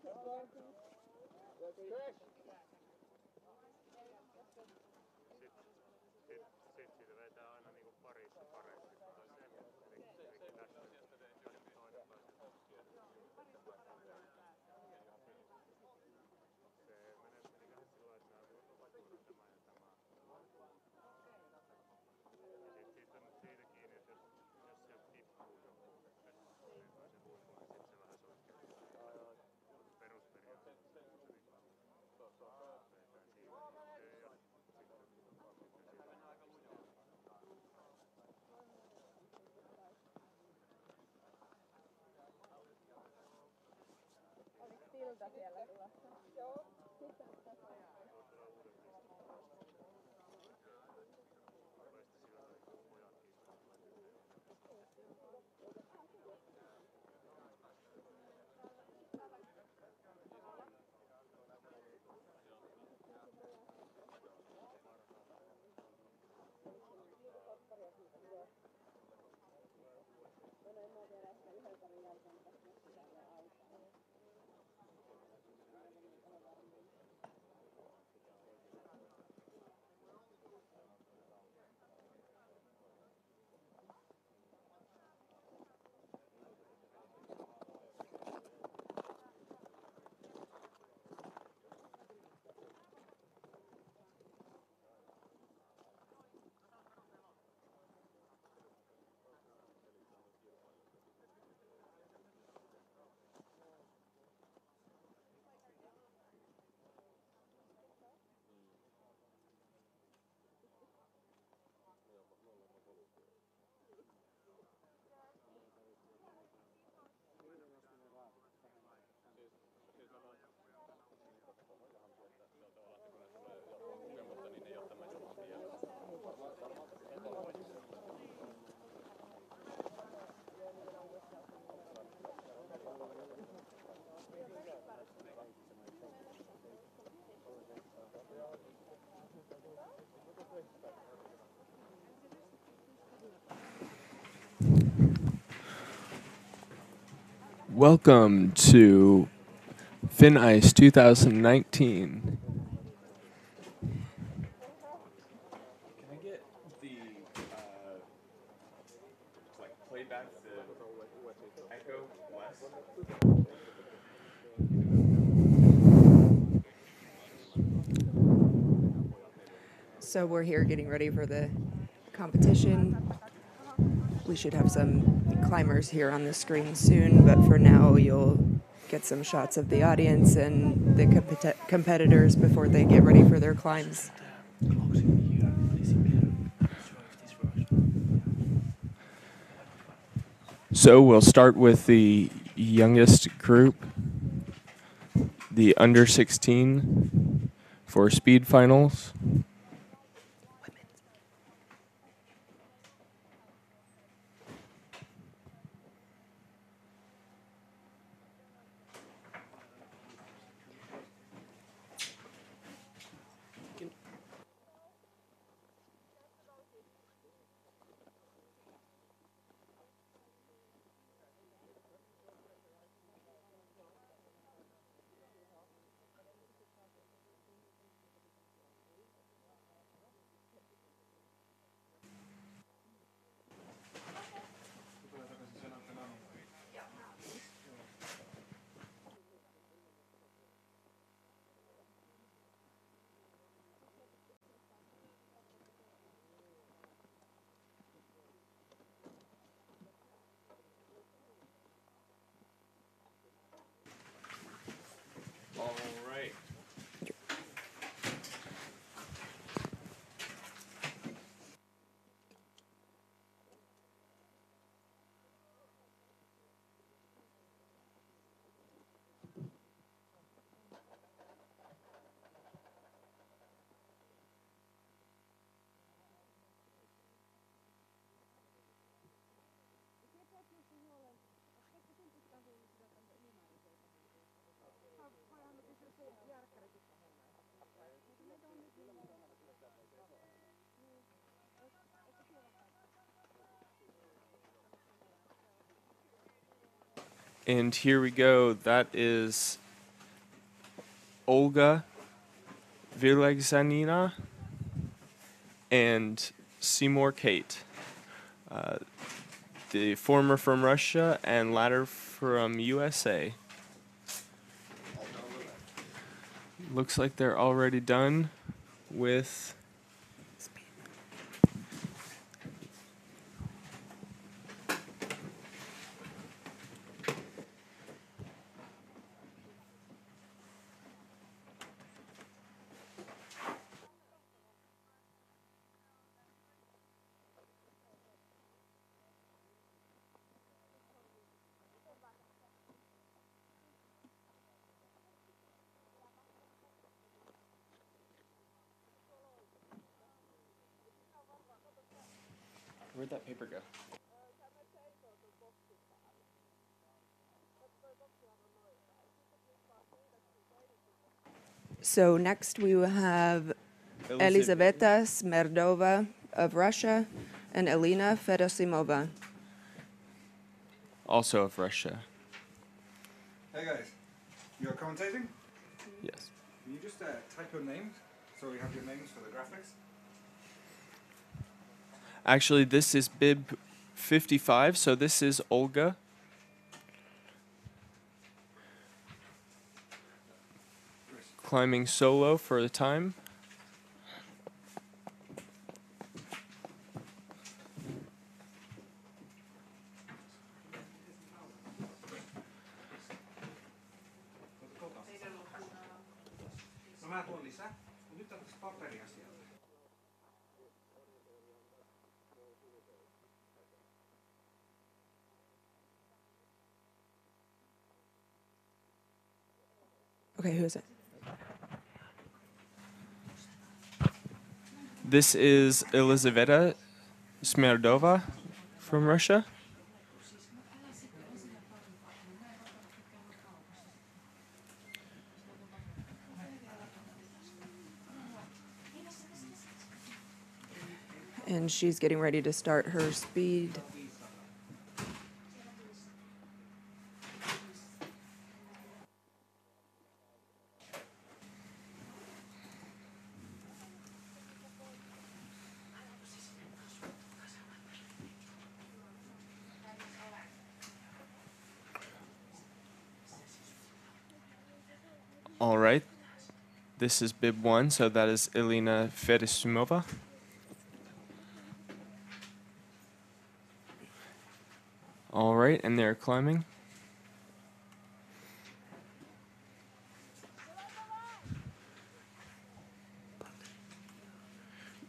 Siitä vetää aina niinku parissa pareissa. Silta siellä tulossa. Joo. Welcome to Fin Ice 2019. Can I get the playback, the echo less? So we're here getting ready for the competition. We should have some climbers here on the screen soon, but for now you'll get some shots of the audience and the competitors before they get ready for their climbs. So we'll start with the youngest group, the under 16 for speed finals. And here we go. That is Olga Vilexanina and Seymour Kate. The former from Russia and latter from USA. Looks like they're already done with Where'd that paper go? So next we will have Elizaveta Smerdova of Russia and Elena Fedosimova. Also of Russia. Hey guys, you're commentating? Yes. Can you just type your names so we have your names for the graphics? Actually, this is bib 55, so this is Olga. Climbing solo for the time. No mä tuon lisää, mutta nyt otetaan paperia sieltä. Okay, who is it? This is Elizaveta Smerdova from Russia. And she's getting ready to start her speed. All right. This is bib 1, so that is Elena Fedosimova. All right, and they're climbing.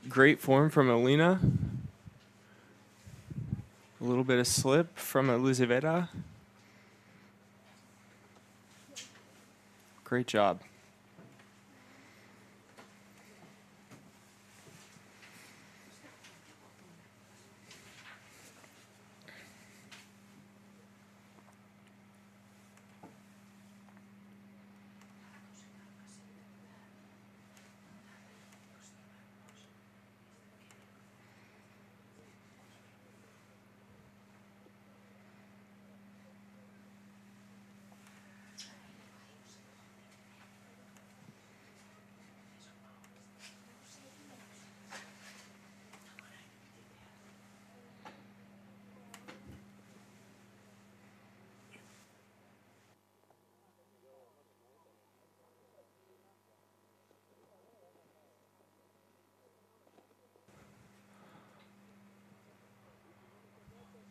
Great form from Elena. A little bit of slip from Elizaveta. Great job.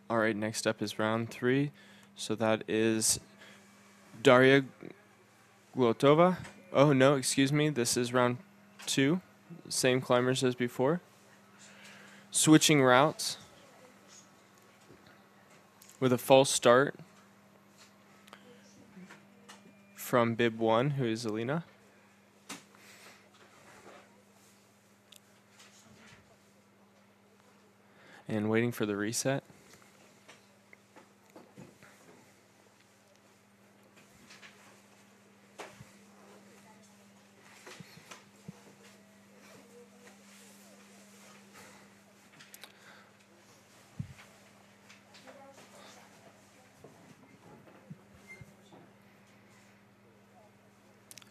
All right, next up is round 3. So that is Daria Glotova. Oh, no, excuse me. This is round 2. Same climbers as before. Switching routes with a false start from bib 1, who is Elena. And waiting for the reset.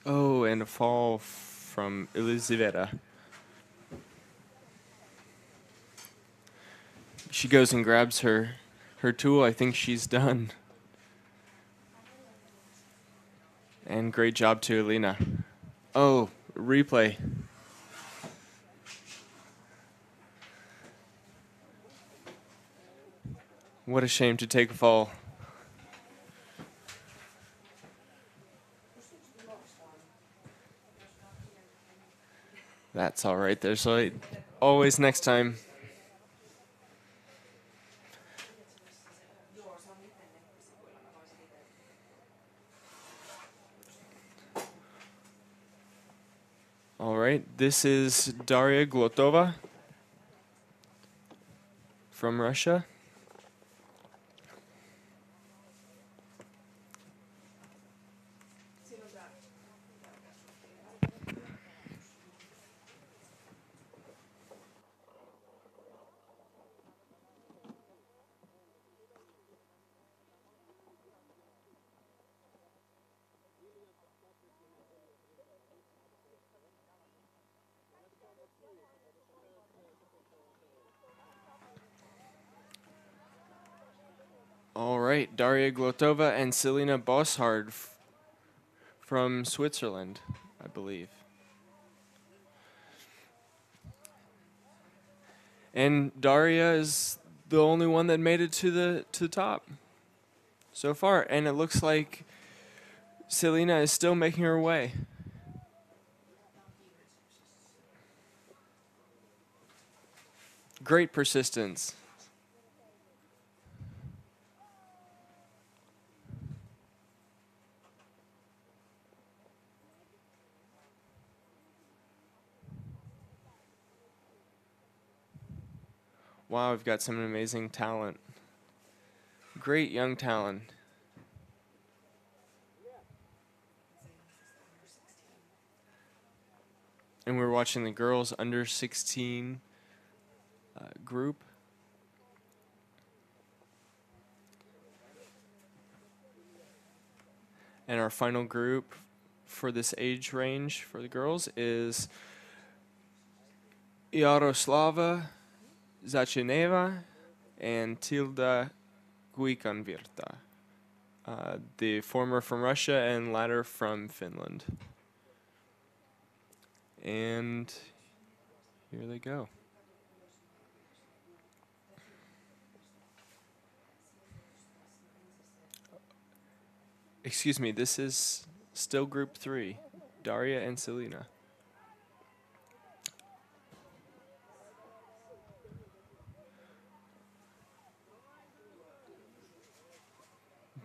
Oh, and a fall from Elizaveta. She goes and grabs her tool. I think she's done. And great job to Elena. Oh, replay. What a shame to take a fall. That's all right. There's always next time. All right. This is Daria Glotova from Russia. All right, Daria Glotova and Selina Boshard from Switzerland, I believe. And Daria is the only one that made it to the top so far, and it looks like Selina is still making her way. Great persistence. Wow, we've got some amazing talent. Great young talent. And we're watching the girls under 16 group. And our final group for this age range for the girls is Yaroslava Zachineva and Tilda Guikanvirta. The former from Russia and latter from Finland. And here they go. Excuse me, this is still group 3, Daria and Selina.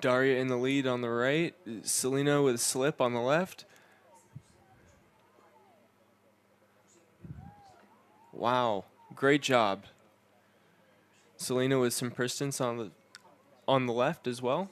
Daria in the lead on the right, Selina with a slip on the left. Wow, great job. Selina with some persistence on the left as well.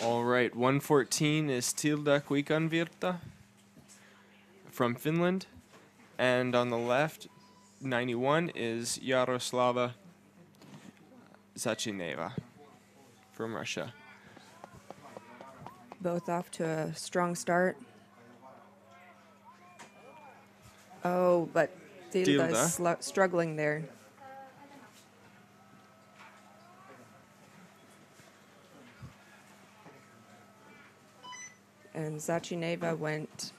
All right, 114 is Tilda Kuikanvirta from Finland. And on the left, 91 is Yaroslava Zachineva from Russia. Both off to a strong start. Oh, but Tilda is struggling there. And Zachineva went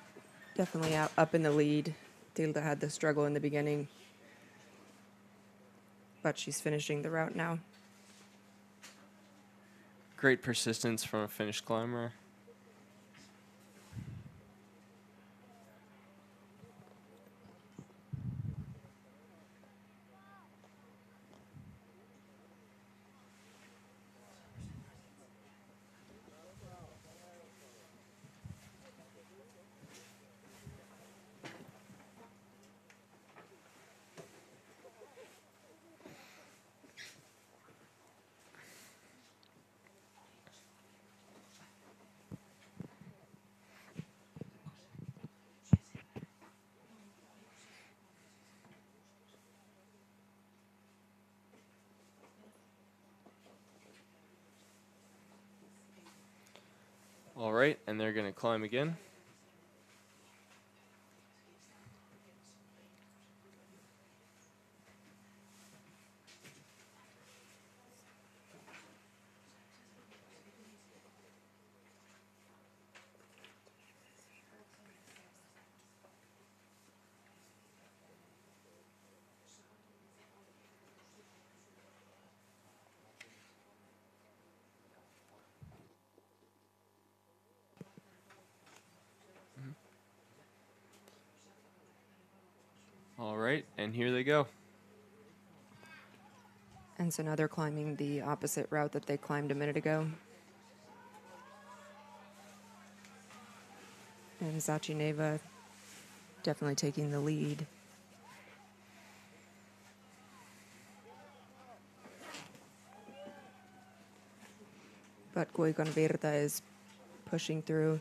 definitely up in the lead. Tilda had the struggle in the beginning, but she's finishing the route now. Great persistence from a Finnish climber. All right, and they're going to climb again. All right, and here they go. And so now they're climbing the opposite route that they climbed a minute ago. And Zachineva definitely taking the lead. But Guigon Virta is pushing through.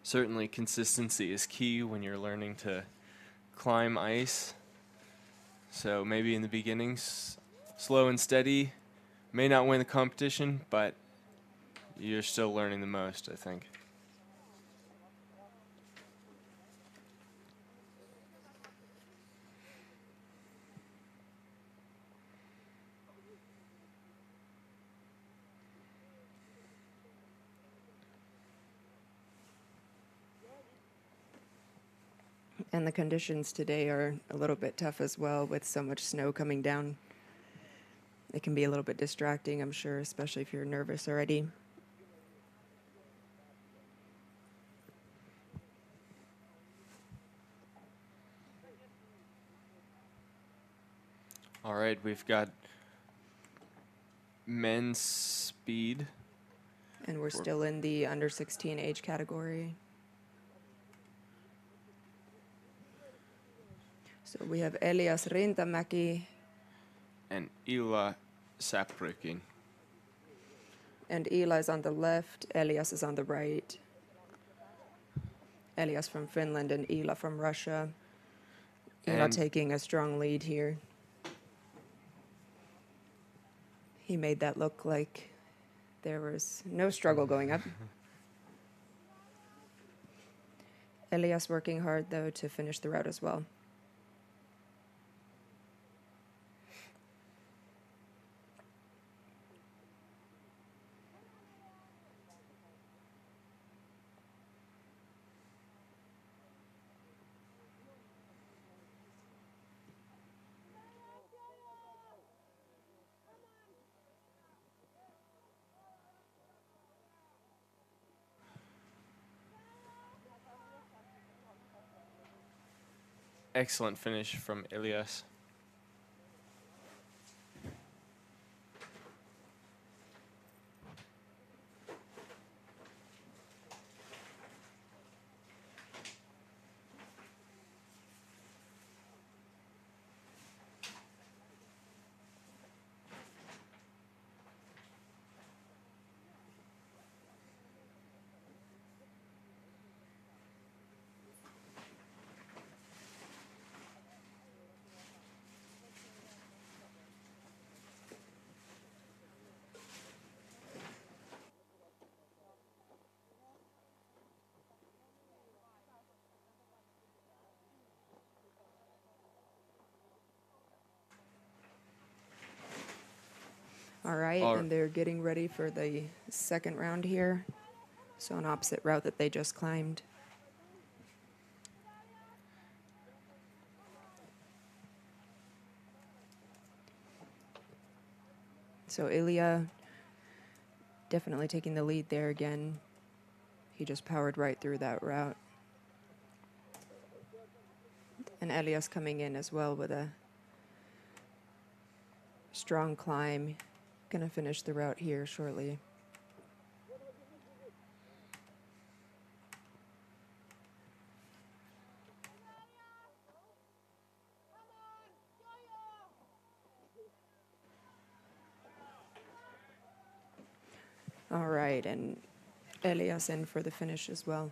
Certainly consistency is key when you're learning to climb ice. So maybe in the beginning, slow and steady may not win the competition, but you're still learning the most, I think. And the conditions today are a little bit tough as well with so much snow coming down. It can be a little bit distracting, I'm sure, especially if you're nervous already. All right, we've got men's speed. And we're still in the under 16 age category. So we have Elias Rintamäki. And Ila Saprykin. And Ila is on the left, Elias is on the right. Elias from Finland and Ila from Russia. Ila And taking a strong lead here. He made that look like there was no struggle going up. Elias working hard, though, to finish the route as well. excellent finish from Elias. All right, and they're getting ready for the second round here. So an opposite route that they just climbed. So Ilya definitely taking the lead there again. He just powered right through that route. And Elias coming in as well with a strong climb. Gonna finish the route here shortly. All right, and Elias in for the finish as well.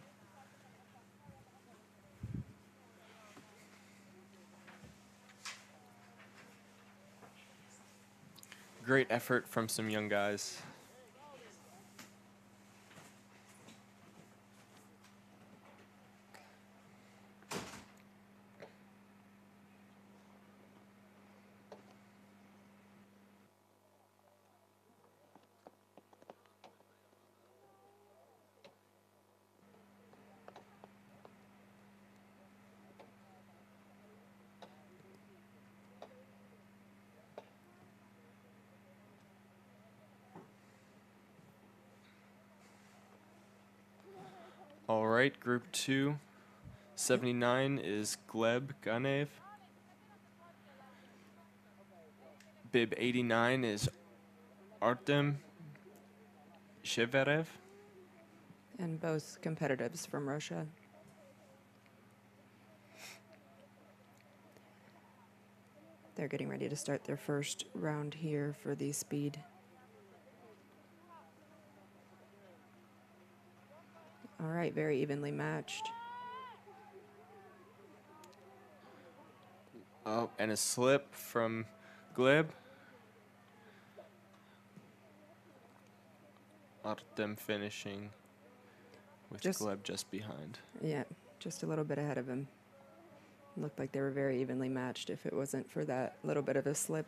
Great effort from some young guys. All right, Group 2, 79 is Gleb Ganev. Bib 89 is Artem Sheverev. And both competitives from Russia. They're getting ready to start their first round here for the speed. All right, very evenly matched. Oh, and a slip from Gleb. Artem finishing with Gleb just behind. Yeah, just a little bit ahead of him. Looked like they were very evenly matched if it wasn't for that little bit of a slip.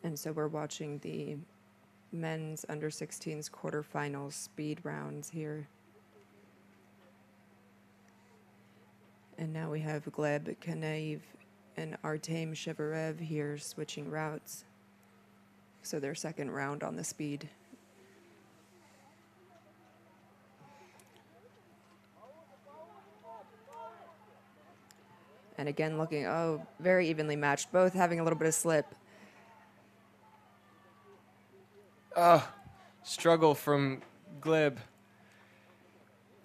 And so we're watching the men's under 16s quarterfinals speed rounds here. And now we have Gleb Kaneev and Artem Sheverev here switching routes. So their second round on the speed. And again, looking, very evenly matched, both having a little bit of slip. Struggle from Gleb.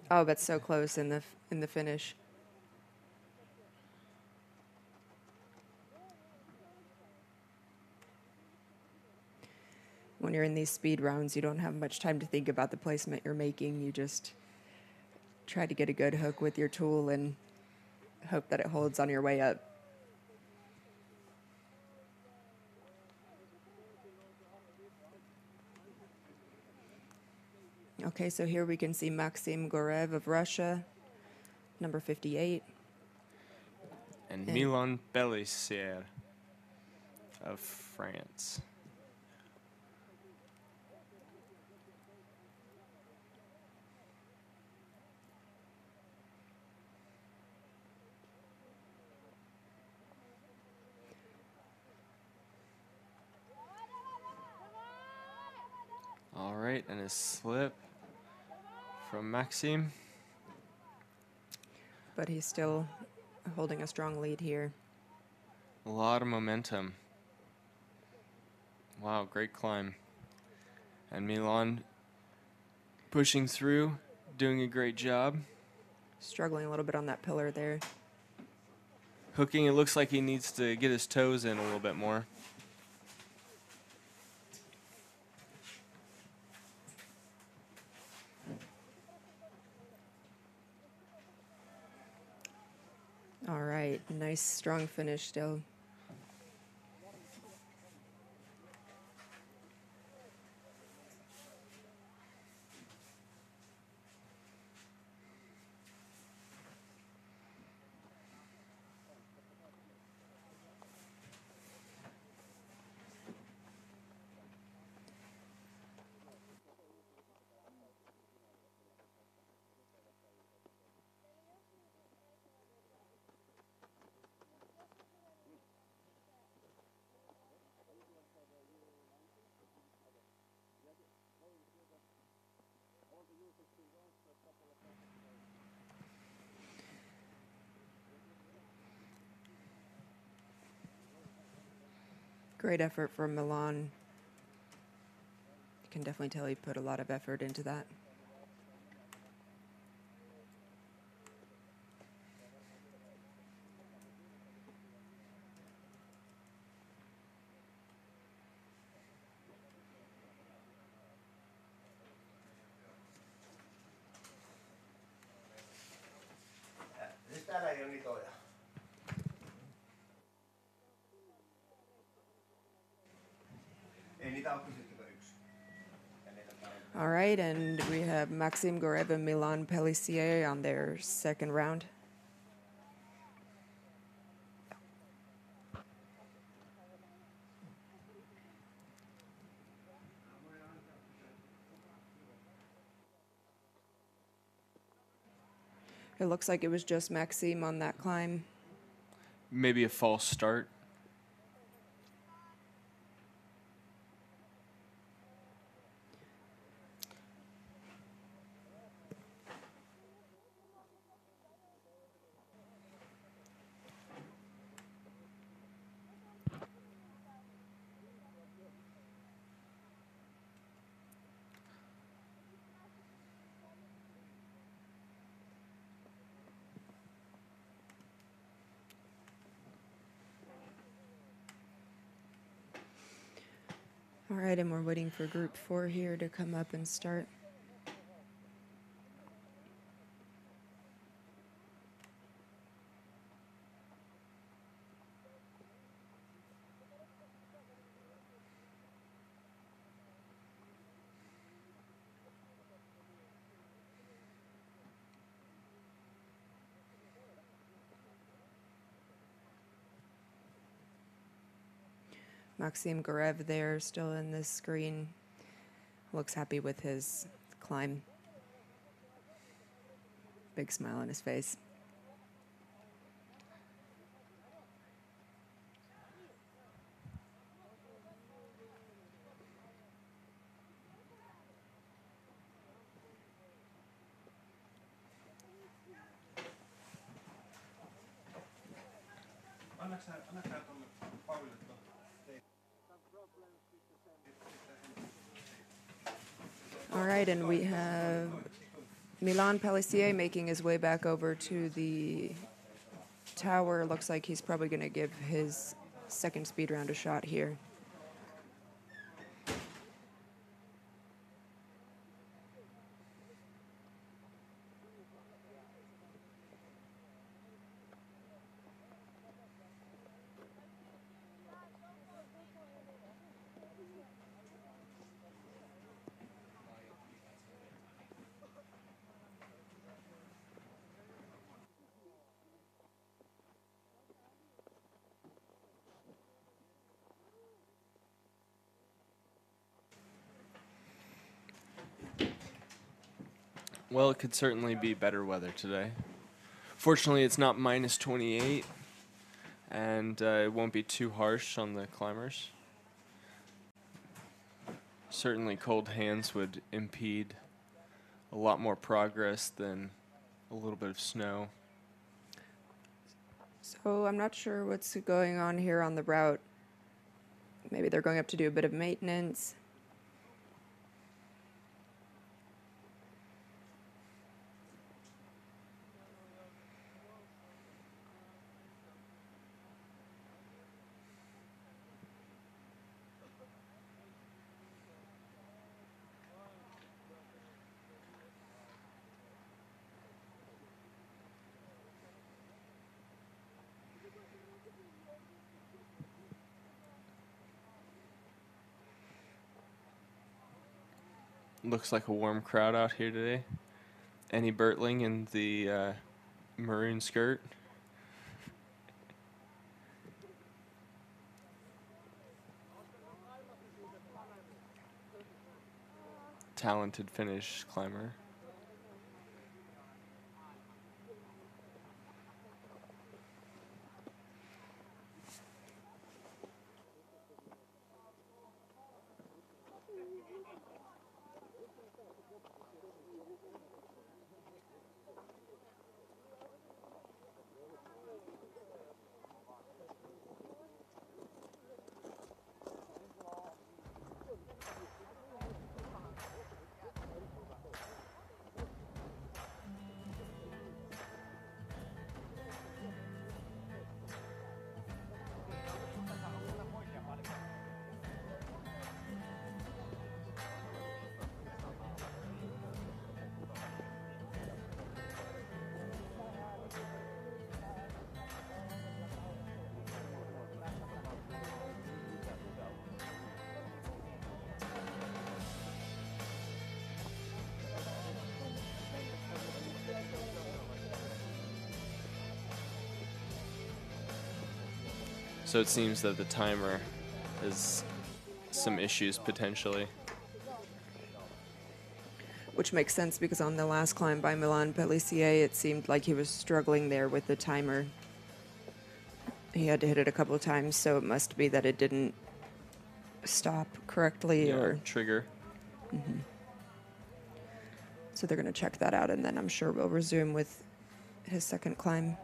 Oh, but so close in the finish. When you're in these speed rounds, you don't have much time to think about the placement you're making. You just try to get a good hook with your tool and hope that it holds on your way up. Okay, so here we can see Maxim Gorev of Russia, number 58. And Milan Belissier of France. All right, and a slip from Maxim. But he's still holding a strong lead here. A lot of momentum. Wow, great climb. And Milan pushing through, doing a great job. Struggling a little bit on that pillar there. Hooking, it looks like he needs to get his toes in a little bit more. All right, nice strong finish still. Great effort from Milan. You can definitely tell he put a lot of effort into that. Täällä ei ole nitoja. Ei niitä ole kysytty yksi. All right, and we have Maxime Gorev and Milan Pellissier on their second round. It looks like it was just Maxime on that climb. Maybe a false start. All right, and we're waiting for group 4 here to come up and start. Maxime Gorev there, still in this screen. Looks happy with his climb. Big smile on his face. Annaks nää tuolle Paulille tuon? All right, and we have Milan Pellissier making his way back over to the tower. Looks like he's probably going to give his second speed round a shot here. Well, it could certainly be better weather today. Fortunately, it's not minus 28, and it won't be too harsh on the climbers. Certainly, cold hands would impede a lot more progress than a little bit of snow. So I'm not sure what's going on here on the route. Maybe they're going up to do a bit of maintenance. Looks like a warm crowd out here today. Annie Bertling in the maroon skirt. Talented Finnish climber. So it seems that the timer has some issues potentially. Which makes sense because on the last climb by Milan Pellissier, it seemed like he was struggling there with the timer. He had to hit it a couple of times, so it must be that it didn't stop correctly or trigger. So they're going to check that out, and then I'm sure we'll resume with his second climb.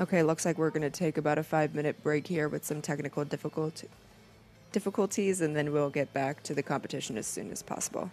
Okay, looks like we're going to take about a 5-minute break here with some technical difficulties, and then we'll get back to the competition as soon as possible.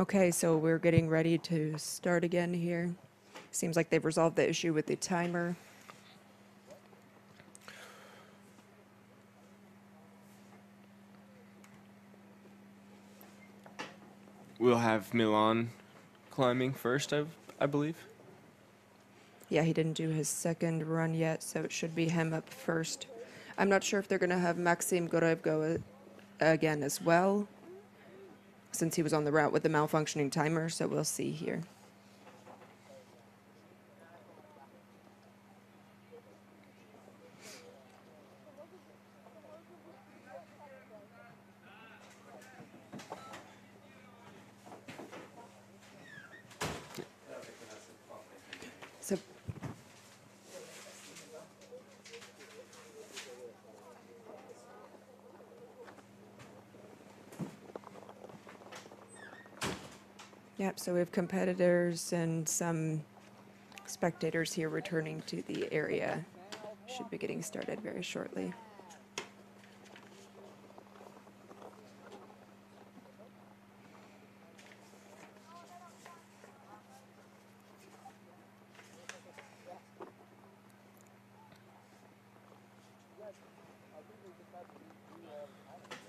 Okay, so we're getting ready to start again here. Seems like they've resolved the issue with the timer. We'll have Milan climbing first, I believe. Yeah, he didn't do his second run yet, so it should be him up first. I'm not sure if they're going to have Maxim Gorev go again as well, since he was on the route with the malfunctioning timer, so we'll see here. So yep, so we have competitors and some spectators here returning to the area. Should be getting started very shortly.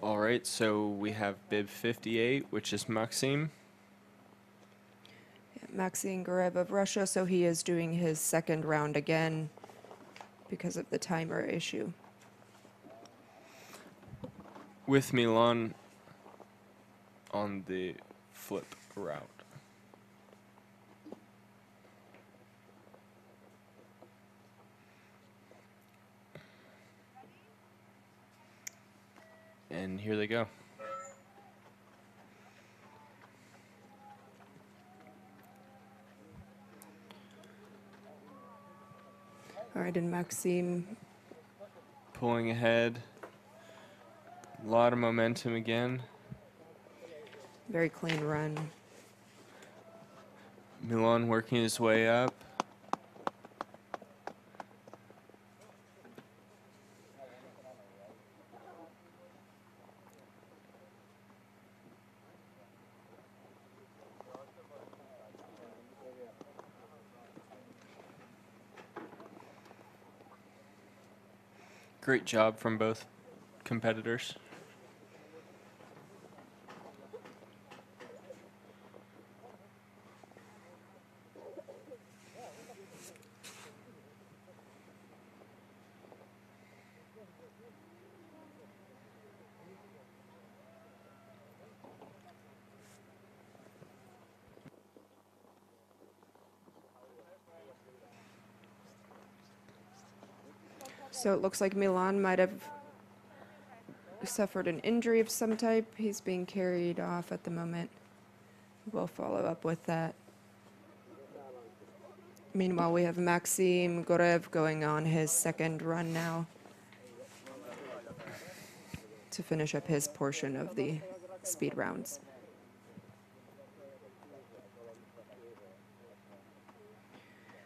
All right, so we have bib 58, which is Maxim. Maxim Gorev of Russia, so he is doing his second round again because of the timer issue. With Milan on the flip route. And here they go. All right, and Maxim, Pulling ahead. A lot of momentum again. very clean run. Milan working his way up. Great job from both competitors. So it looks like Milan might have suffered an injury of some type. He's being carried off at the moment. We'll follow up with that. Meanwhile, we have Maxim Gorev going on his second run now to finish up his portion of the speed rounds.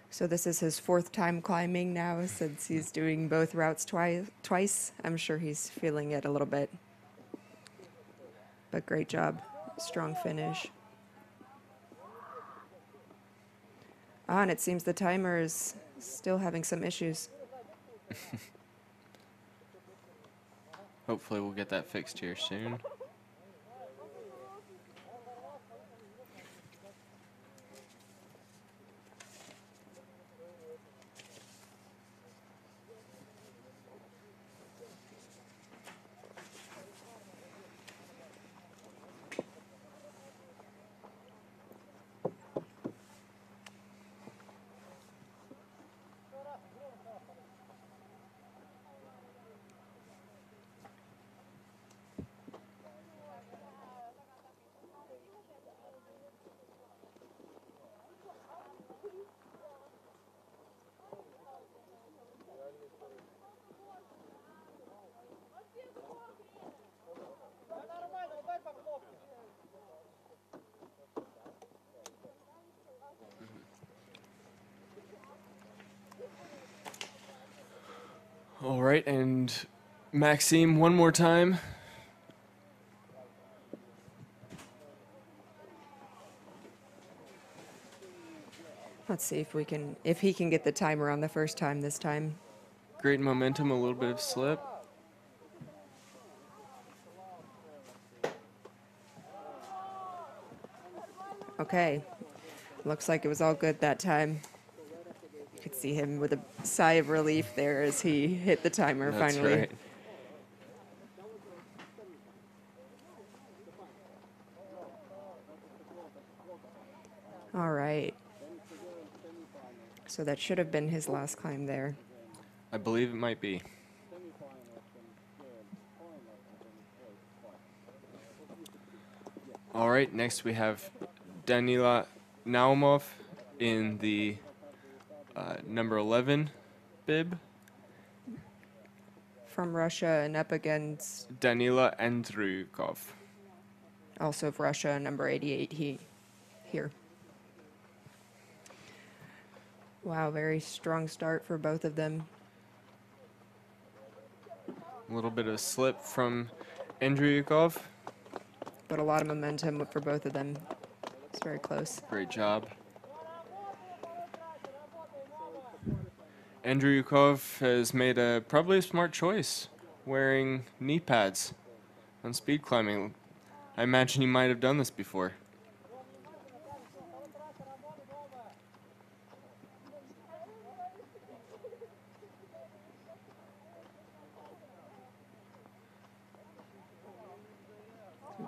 So this is his fourth time climbing now since he's doing both routes twice. I'm sure he's feeling it a little bit. But great job. Strong finish. Ah, and it seems the timer is still having some issues. Hopefully we'll get that fixed here soon. All right, and Maxime one more time. Let's see if he can get the timer on the first time this time. Great momentum, a little bit of slip. Okay. Looks like it was all good that time. You could see him with a sigh of relief there as he hit the timer That's finally. right. All right. So that should have been his last climb there. I believe it might be. All right, next we have Danila Naumov in the number 11 bib. From Russia and up against Danila Andrukov. also of Russia, number 88 here. Wow, very strong start for both of them. A little bit of a slip from Andrukov. But a lot of momentum for both of them. It's very close. Great job. Andrukov has made probably a smart choice, wearing knee pads on speed climbing. I imagine he might have done this before.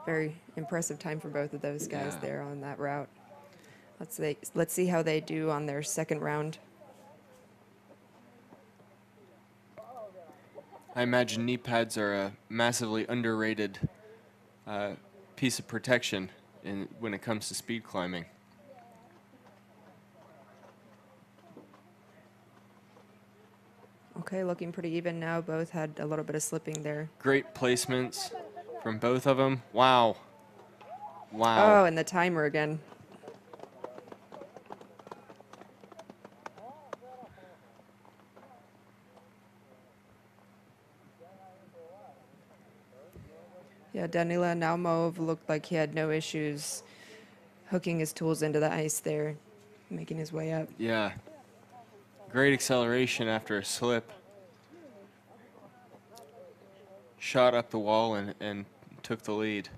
Very impressive time for both of those guys Yeah. there on that route. Let's see how they do on their second round. I imagine knee pads are a massively underrated piece of protection when it comes to speed climbing. Okay, looking pretty even now. Both had a little bit of slipping there. Great placements from both of them. Wow. Oh, Wow. and the timer again. Yeah, Danila Naumov looked like he had no issues hooking his tools into the ice there, making his way up. Yeah. Great acceleration after a slip. Shot up the wall and took the lead.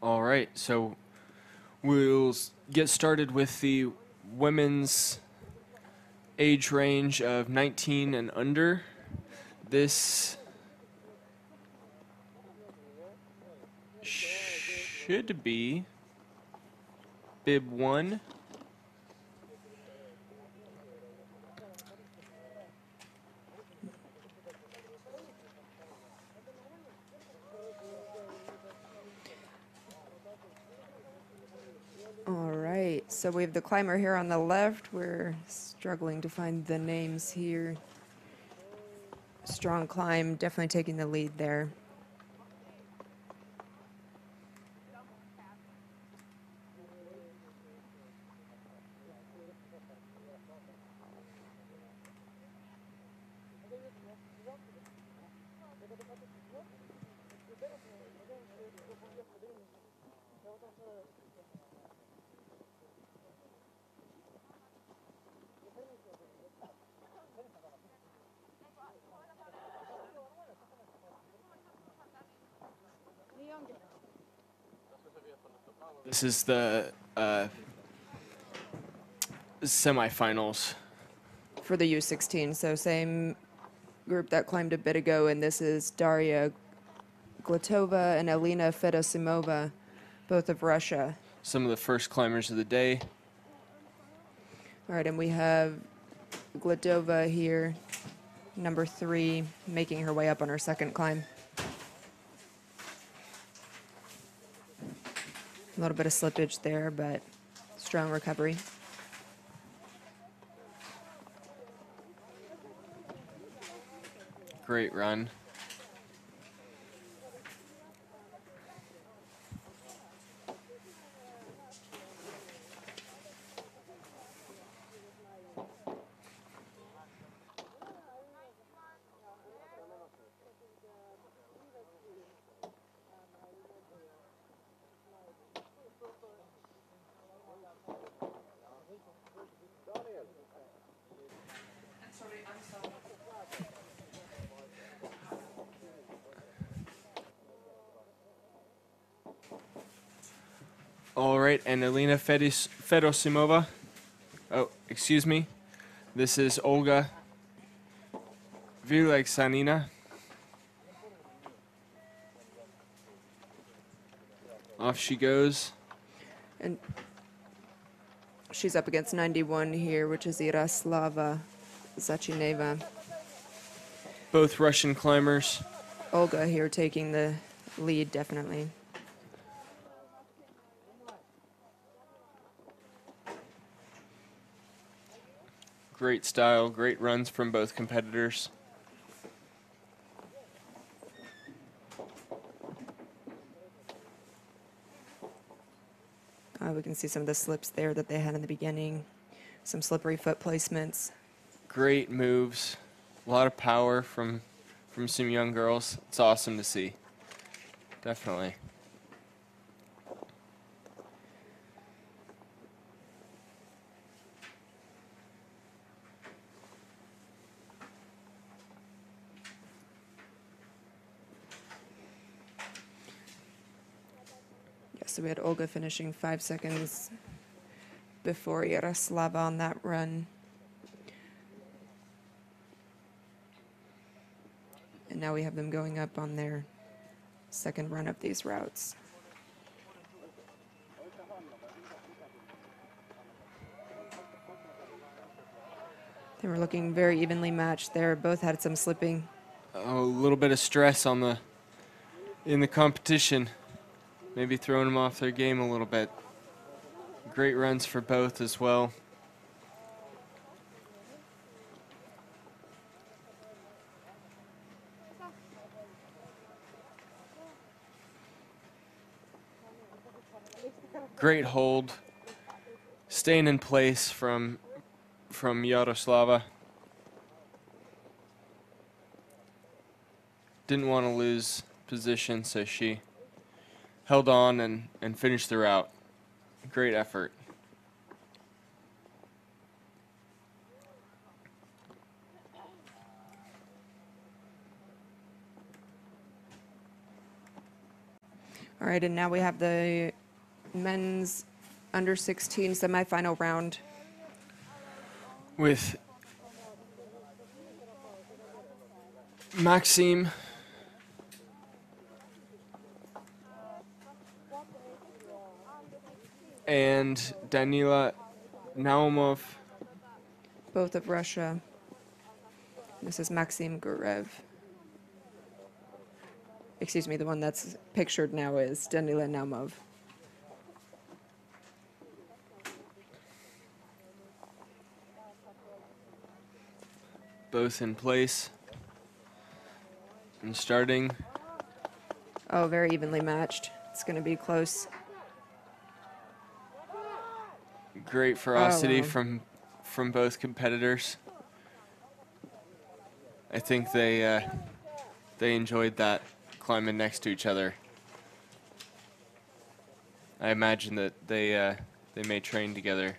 All right, so we'll get started with the women's age range of 19 and under. This should be bib 1. All right, so we have the climber here on the left. We're struggling to find the names here. Strong climb, definitely taking the lead there. This is the semifinals. For the U16, so same group that climbed a bit ago, and this is Daria Glotova and Elena Fedosimova, both of Russia. Some of the first climbers of the day. All right, and we have Glotova here, number 3, making her way up on her second climb. A little bit of slippage there, but strong recovery. Great run. All right, and Elena Fedosimova. Oh, excuse me. This is Olga Vileksanina. Off she goes. And she's up against 91 here, which is Yaroslava Zachineva. Both Russian climbers. Olga here taking the lead, definitely. Great style, great runs from both competitors. We can see some of the slips there that they had in the beginning. Some slippery foot placements. Great moves. A lot of power from some young girls. It's awesome to see. Definitely. So we had Olga finishing 5 seconds before Yaroslava on that run. And now we have them going up on their second run of these routes. They were looking very evenly matched there. Both had some slipping. Oh, a little bit of stress in the competition. Maybe throwing them off their game a little bit. Great runs for both as well. Great hold. Staying in place from Yaroslava. Didn't want to lose position, so she held on and finished the route. Great effort. All right, and now we have the men's under 16 semifinal round. With Maxim and Danila Naumov. Both of Russia. This is Maxim Gurev. Excuse me, the one that's pictured now is Danila Naumov. Both in place and starting. Oh, very evenly matched. It's going to be close. Great ferocity Oh, wow. from both competitors. I think they enjoyed that, climbing next to each other. I imagine that they may train together.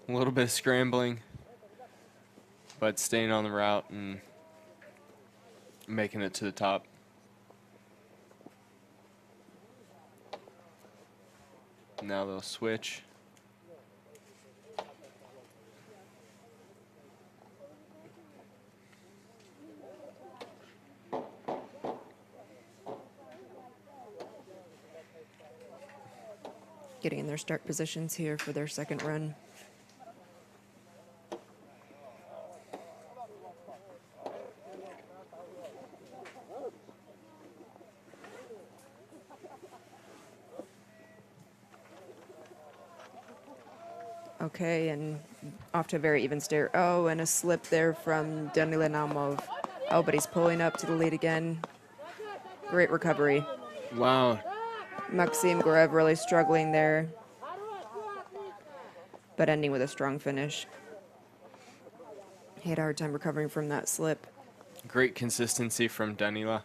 A little bit of scrambling, but staying on the route and making it to the top. Now they'll switch. Getting in their start positions here for their second run. Okay, and off to a very even start. Oh, and a slip there from Danila Naumov. Oh, but he's pulling up to the lead again. Great recovery. Wow. Maxim Gurev really struggling there, but ending with a strong finish. He had a hard time recovering from that slip. Great consistency from Danila.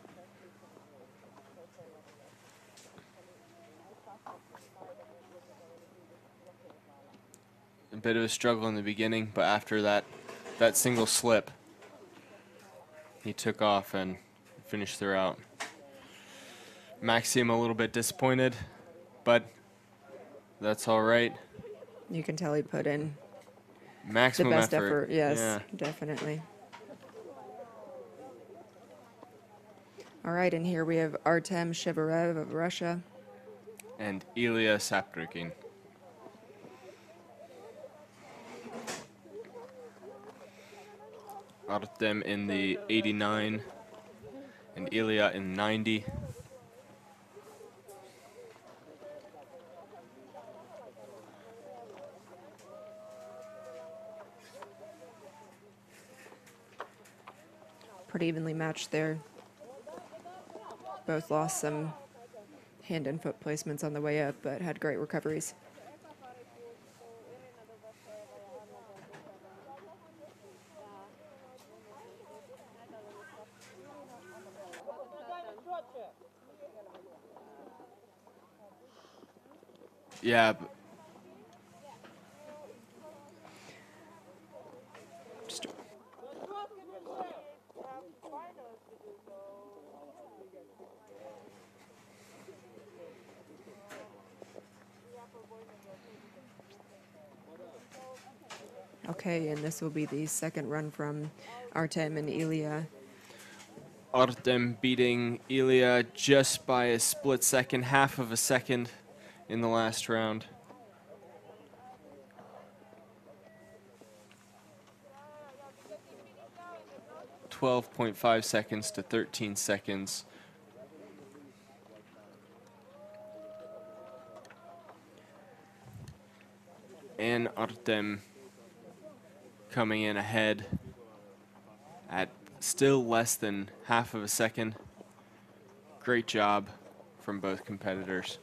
A bit of a struggle in the beginning, but after that single slip, he took off and finished the route. Maxim a little bit disappointed, but that's all right. You can tell he put in Maximum the best effort. effort. Yes, Yeah. definitely. All right, and here we have Artem Shevarev of Russia. And Ilya Saprykin. Artem in the 89 and Ilya in 90. Pretty evenly matched there. Both lost some hand and foot placements on the way up, but had great recoveries. Yeah. Just okay, and this will be the second run from Artem and Ilya. Artem beating Ilya just by a split second, half of a second in the last round. .5 seconds to 13 seconds. And Artem coming in ahead at still less than half of a second. Great job from both competitors.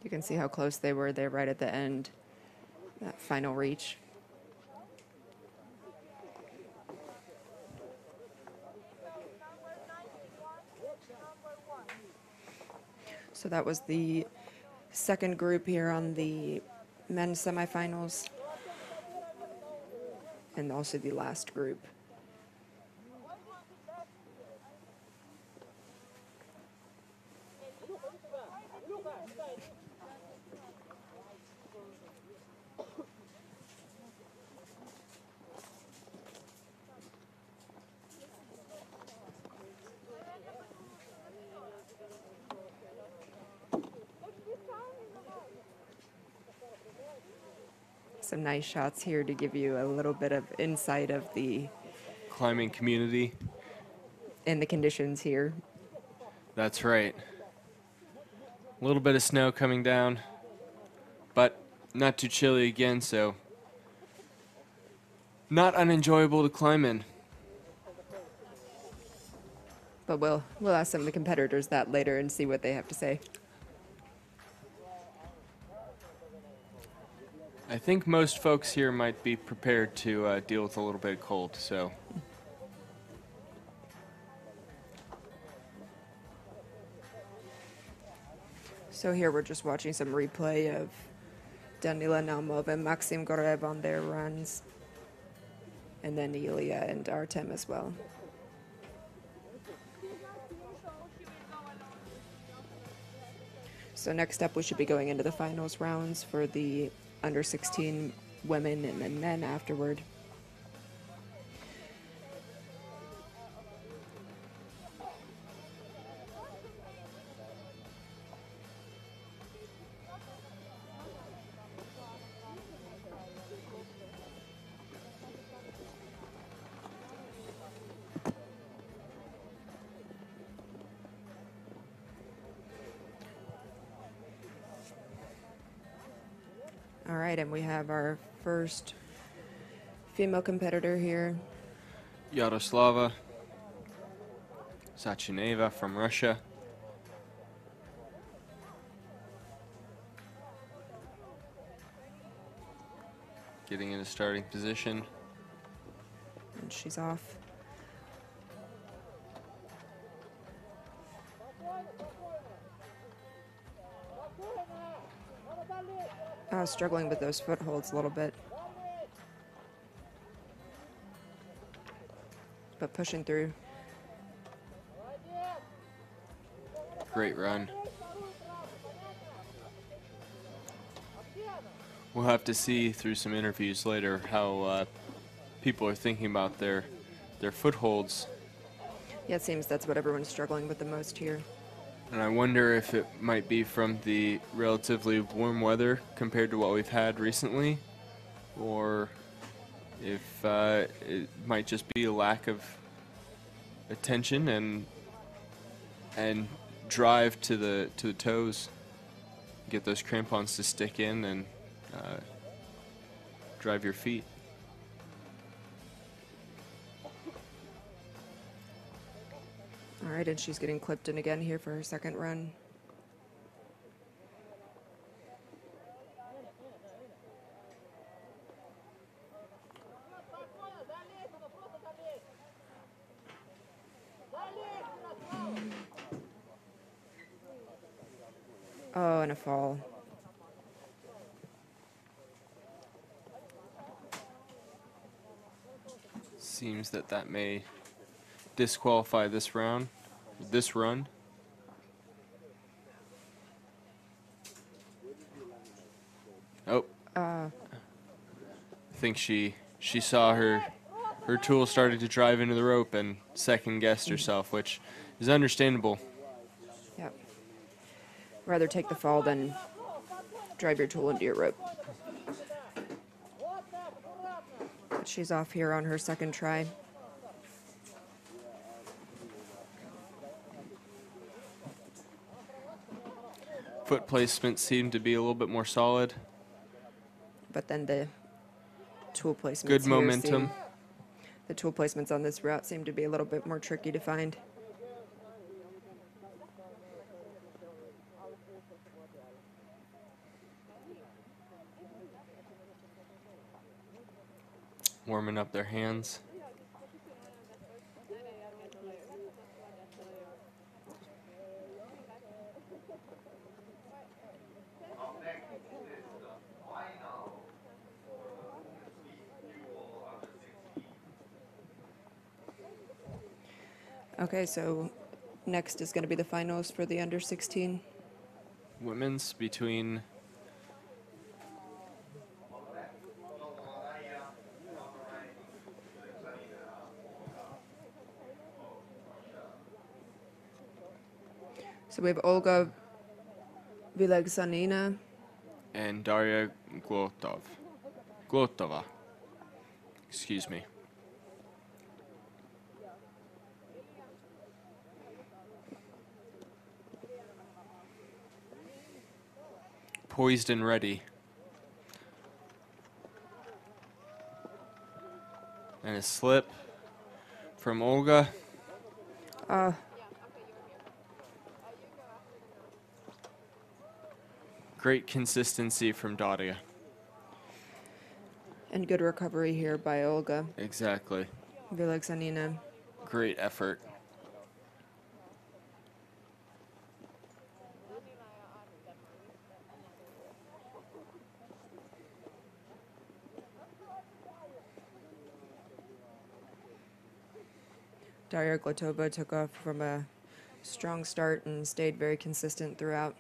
You can see how close they were there right at the end, that final reach. So that was the second group here on the men's semifinals, and also the last group. Some nice shots here to give you a little bit of insight of the Climbing community. and the conditions here. That's right. A little bit of snow coming down, but not too chilly again, so not unenjoyable to climb in. But we'll ask some of the competitors that later and see what they have to say. I think most folks here might be prepared to deal with a little bit of cold, so. So here we're just watching some replay of Danila Naumov and Maxim Gorev on their runs, and then Ilya and Artem as well. So next up, we should be going into the finals rounds for the under 16 women and then men afterward. All right, and we have our first female competitor here. Yaroslava Sachineva from Russia. Getting in a starting position. And she's off. Struggling with those footholds a little bit. But pushing through. Great run. We'll have to see through some interviews later how people are thinking about their footholds. Yeah, it seems that's what everyone's struggling with the most here. And I wonder if it might be from the relatively warm weather compared to what we've had recently, or if it might just be a lack of attention and drive to the toes, get those crampons to stick in and drive your feet. All right, and she's getting clipped in again here for her second run. Oh, and a fall. Seems that may disqualify this run. Oh. I think she saw her tool started to drive into the rope and second guessed herself, which is understandable. Yep. Rather take the fall than drive your tool into your rope. But she's off here on her second try. Foot placement seemed to be a little bit more solid. But then the tool placements Good here momentum. The tool placements on this route seem to be a little bit more tricky to find. Warming up their hands. Okay, so next is going to be the finals for the under 16. Women's between So we have Olga Vilagsanina and Daria Glotova. Excuse me. Poised and ready. And a slip from Olga. Great consistency from Daria. and good recovery here by Olga Exactly. Vilagsanina. Great effort. Daria Glotova took off from a strong start and stayed very consistent throughout.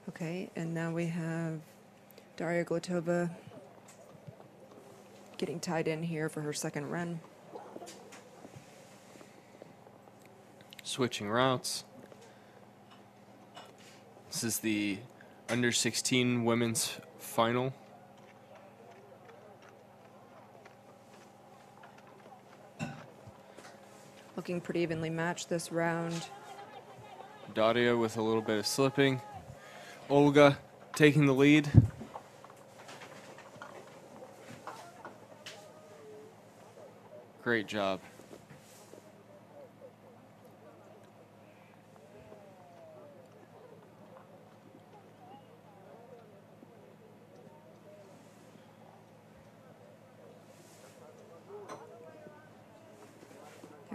Okay, and now we have Daria Glotova getting tied in here for her second run. Switching routes. This is the under 16 women's final. Looking pretty evenly matched this round. Daria with a little bit of slipping. Olga taking the lead. Great job.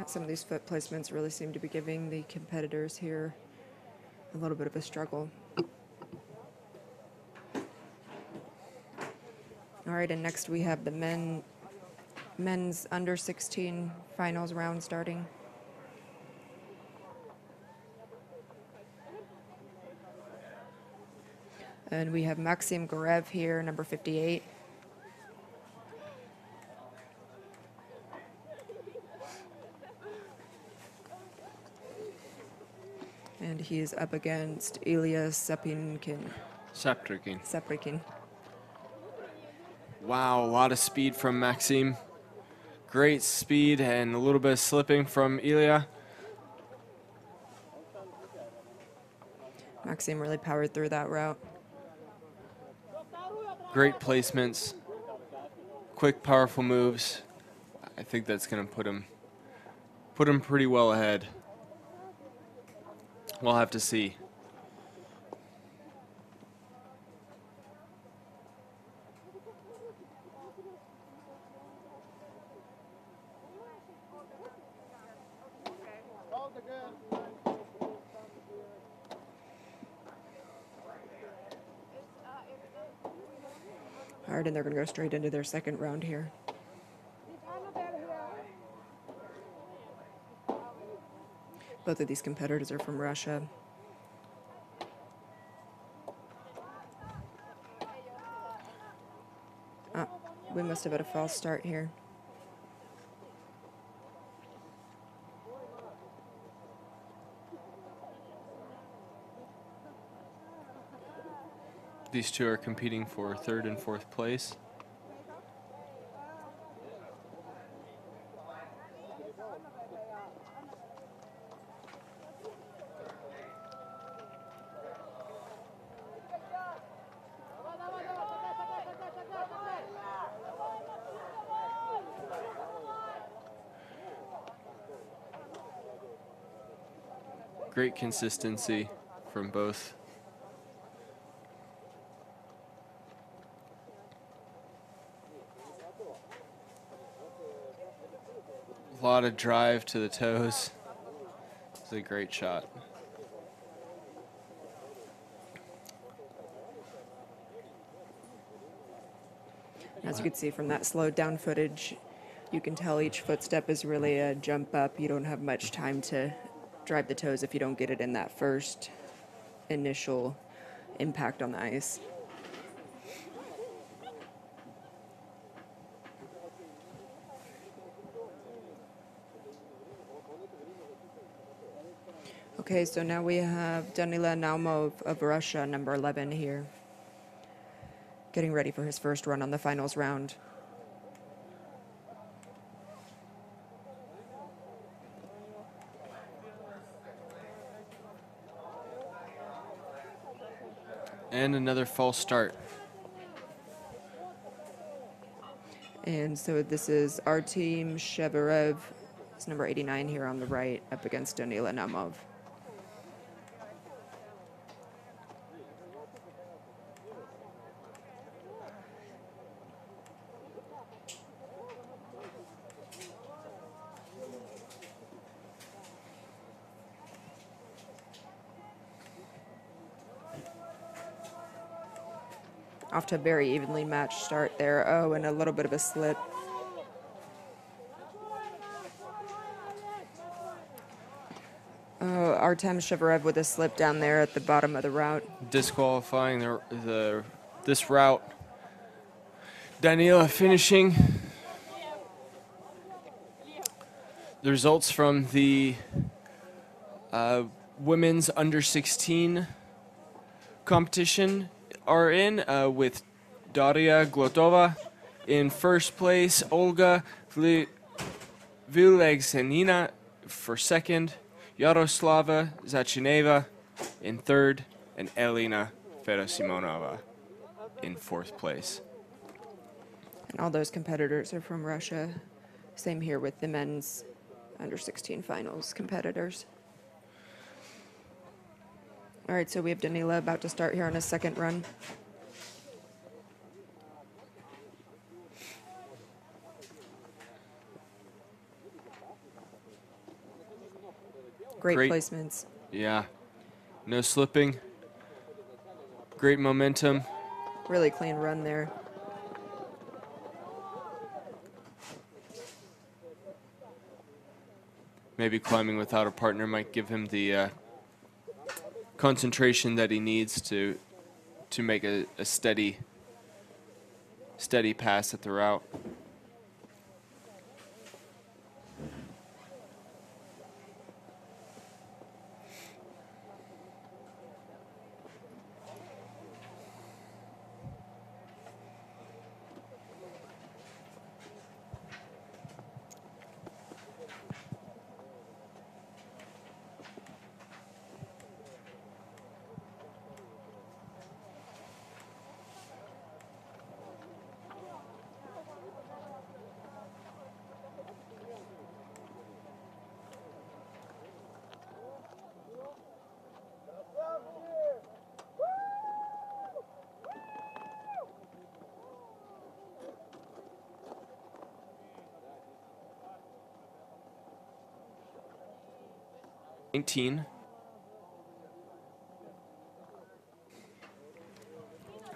Some of these foot placements really seem to be giving the competitors here a little bit of a struggle. All right, and next we have the men's under 16 finals round starting. And we have Maxim Gorev here, number 58. And he is up against Ilya Saprikin. Wow, a lot of speed from Maxim. Great speed and a little bit of slipping from Ilya. Maxim really powered through that route. Great placements. Quick, powerful moves. I think that's going to put him pretty well ahead. We'll have to see. All right, and they're going to go straight into their second round here. Both of these competitors are from Russia. We must have had a false start here. These two are competing for third and fourth place. Great consistency from both. A lot of drive to the toes. It's a great shot. As you can see from that slowed down footage, you can tell each footstep is really a jump up. You don't have much time to drive the toes if you don't get it in that first initial impact on the ice. Okay, so now we have Danila Naumov of Russia, number 11 here, getting ready for his first run on the finals round. And another false start. And so this is Artem Sheverev, it's number 89 here on the right, up against Danila Naumov. Off to a very evenly matched start there. Oh, and a little bit of a slip. Oh, Artem Sheverev with a slip down there at the bottom of the route. Disqualifying this route. Danila finishing. The results from the women's under 16 competition are in with Daria Glotova in first place, Olga Vilegsenina for second, Yaroslava Zachineva in third, and Elena Ferosimonova in fourth place. And all those competitors are from Russia. Same here with the men's under 16 finals competitors. All right, so we have Danila about to start here on his second run. Great placements. Yeah. No slipping. Great momentum. Really clean run there. Maybe climbing without a partner might give him the concentration that he needs to make a steady pass at the route.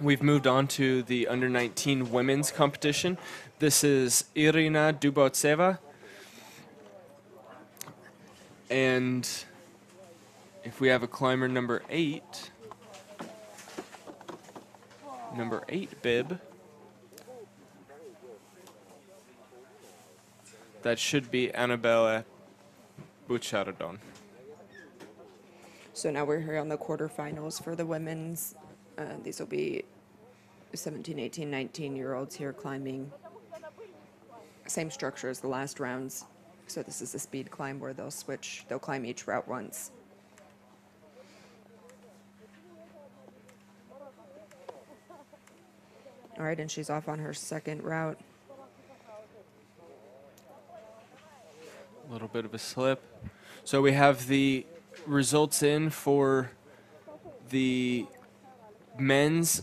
We've moved on to the under-19 women's competition. This is Irina Dubotseva. And if we have a climber number 8 bib, that should be Annabella Bucharadon. So now we're here on the quarterfinals for the women's. These will be 17, 18, 19-year-olds here climbing. Same structure as the last rounds. So this is a speed climb where they'll switch. They'll climb each route once. All right, and she's off on her second route. A little bit of a slip. So we have the results in for the men's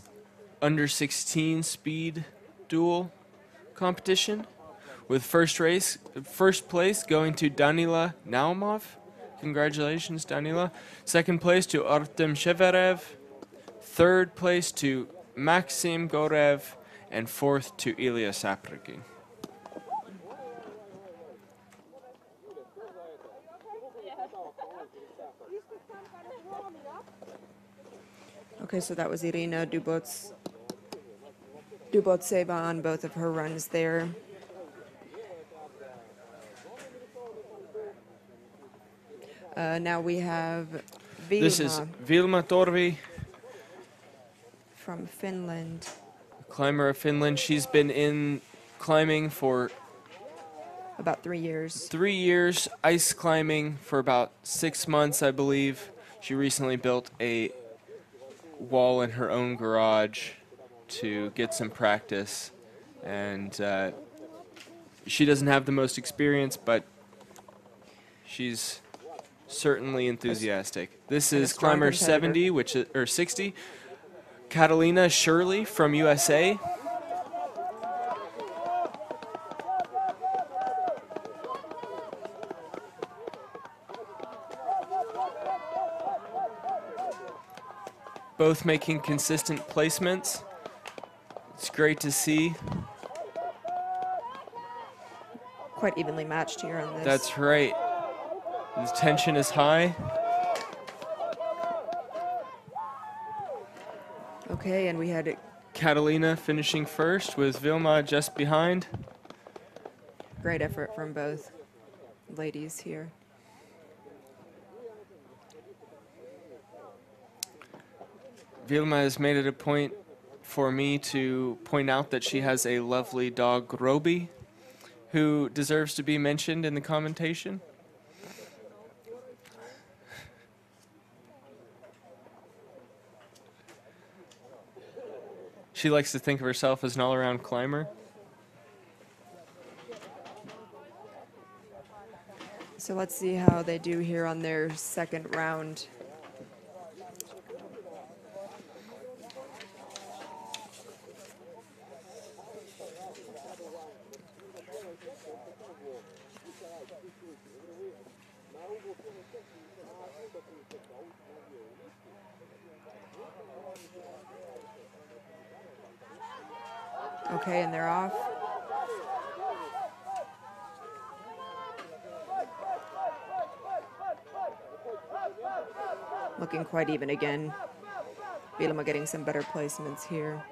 under 16 speed duel competition, with first place going to Danila Naumov. Congratulations, Danila. Second place to Artem Sheverev. Third place to Maxim Gorev. And fourth to Ilya Saprygin. Okay, so that was Irina Dubotseva on both of her runs there. Now we have Vilma. This is Vilma Torvi, from Finland. climber of Finland. She's been in climbing for About 3 years. 3 years, ice climbing for about 6 months, I believe. She recently built a wall in her own garage to get some practice, and she doesn't have the most experience, but she's certainly enthusiastic. This is climber 70, which is, or 60, Catalina Shirley from USA. Both making consistent placements. It's great to see. Quite evenly matched here on this. That's right. The tension is high. Okay, and we had Catalina finishing first with Vilma just behind. great effort from both ladies here. Vilma has made it a point for me to point out that she has a lovely dog, Roby, who deserves to be mentioned in the commentation. She likes to think of herself as an all-around climber. So let's see how they do here on their second round. Okay, and they're off. Looking quite even again. Vilma getting some better placements here.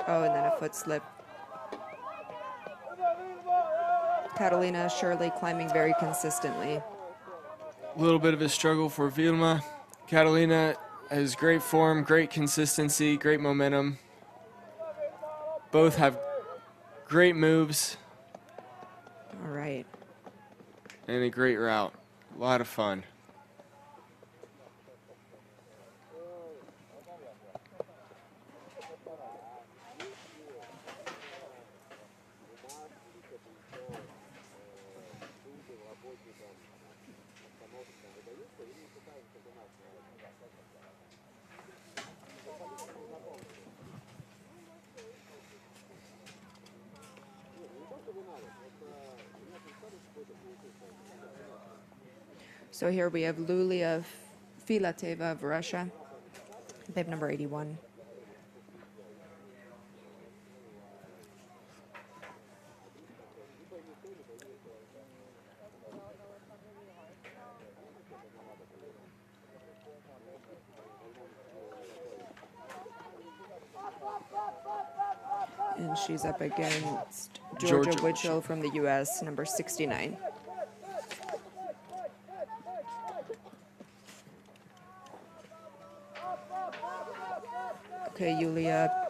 Oh, and then a foot slip. Catalina Shirley climbing very consistently. A little bit of a struggle for Vilma. Catalina has great form, great consistency, great momentum. Both have great moves. All right. And a great route. A lot of fun. So here we have Lulia Filateva of Russia, babe number 81. And she's up against Georgia Witchell from the U.S., number 69. Okay, Yulia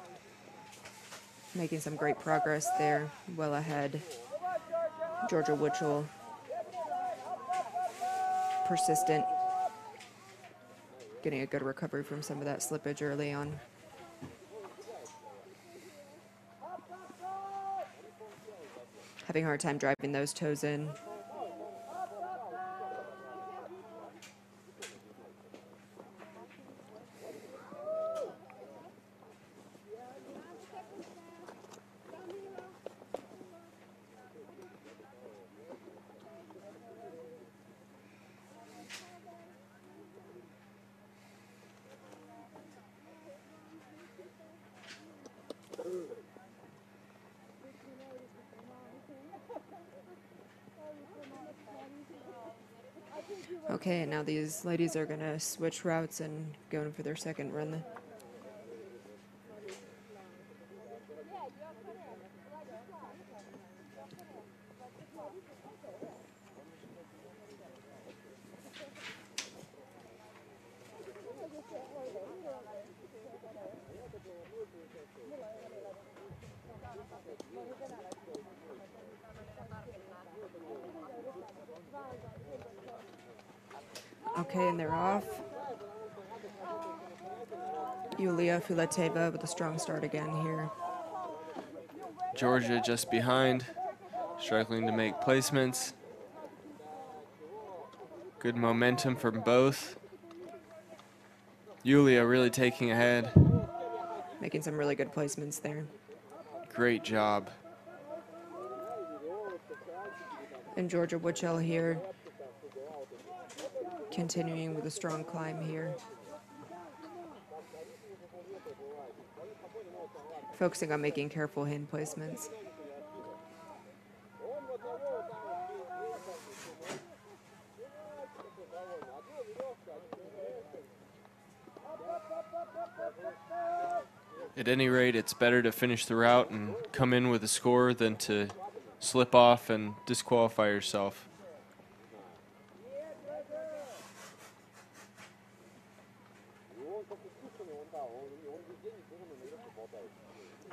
making some great progress there, well ahead. Georgia Witchell, persistent, getting a good recovery from some of that slippage early on. Having a hard time driving those toes in. Okay, and now these ladies are going to switch routes and go in for their second run. Okay, and they're off. Yulia Filateva with a strong start again here. Georgia just behind, struggling to make placements. Good momentum from both. Yulia really taking ahead. Making some really good placements there. Great job. And Georgia Witchell here, continuing with a strong climb here. Focusing on making careful hand placements. At any rate, it's better to finish the route and come in with a score than to slip off and disqualify yourself.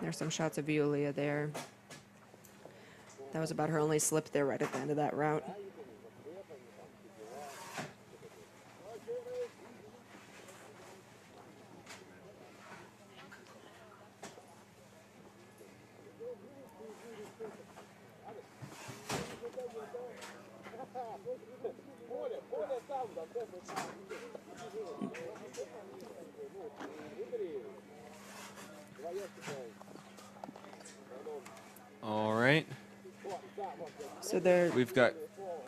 There's some shots of Yulia there. That was about her only slip there right at the end of that route. All right. So there We've got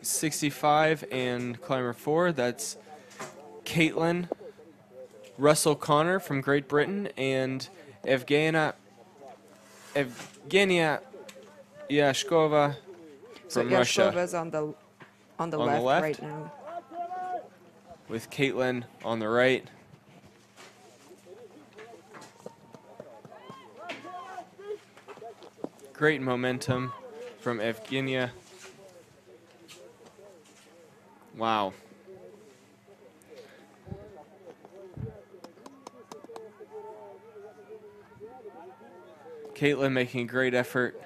65 and climber 4. That's Caitlin Russell Connor from Great Britain and Evgenia Yashkova So from Russia Yashkova's on the On the left left? right now. with Caitlin on the right. Great momentum from Evgenia. Wow. Caitlin making a great effort.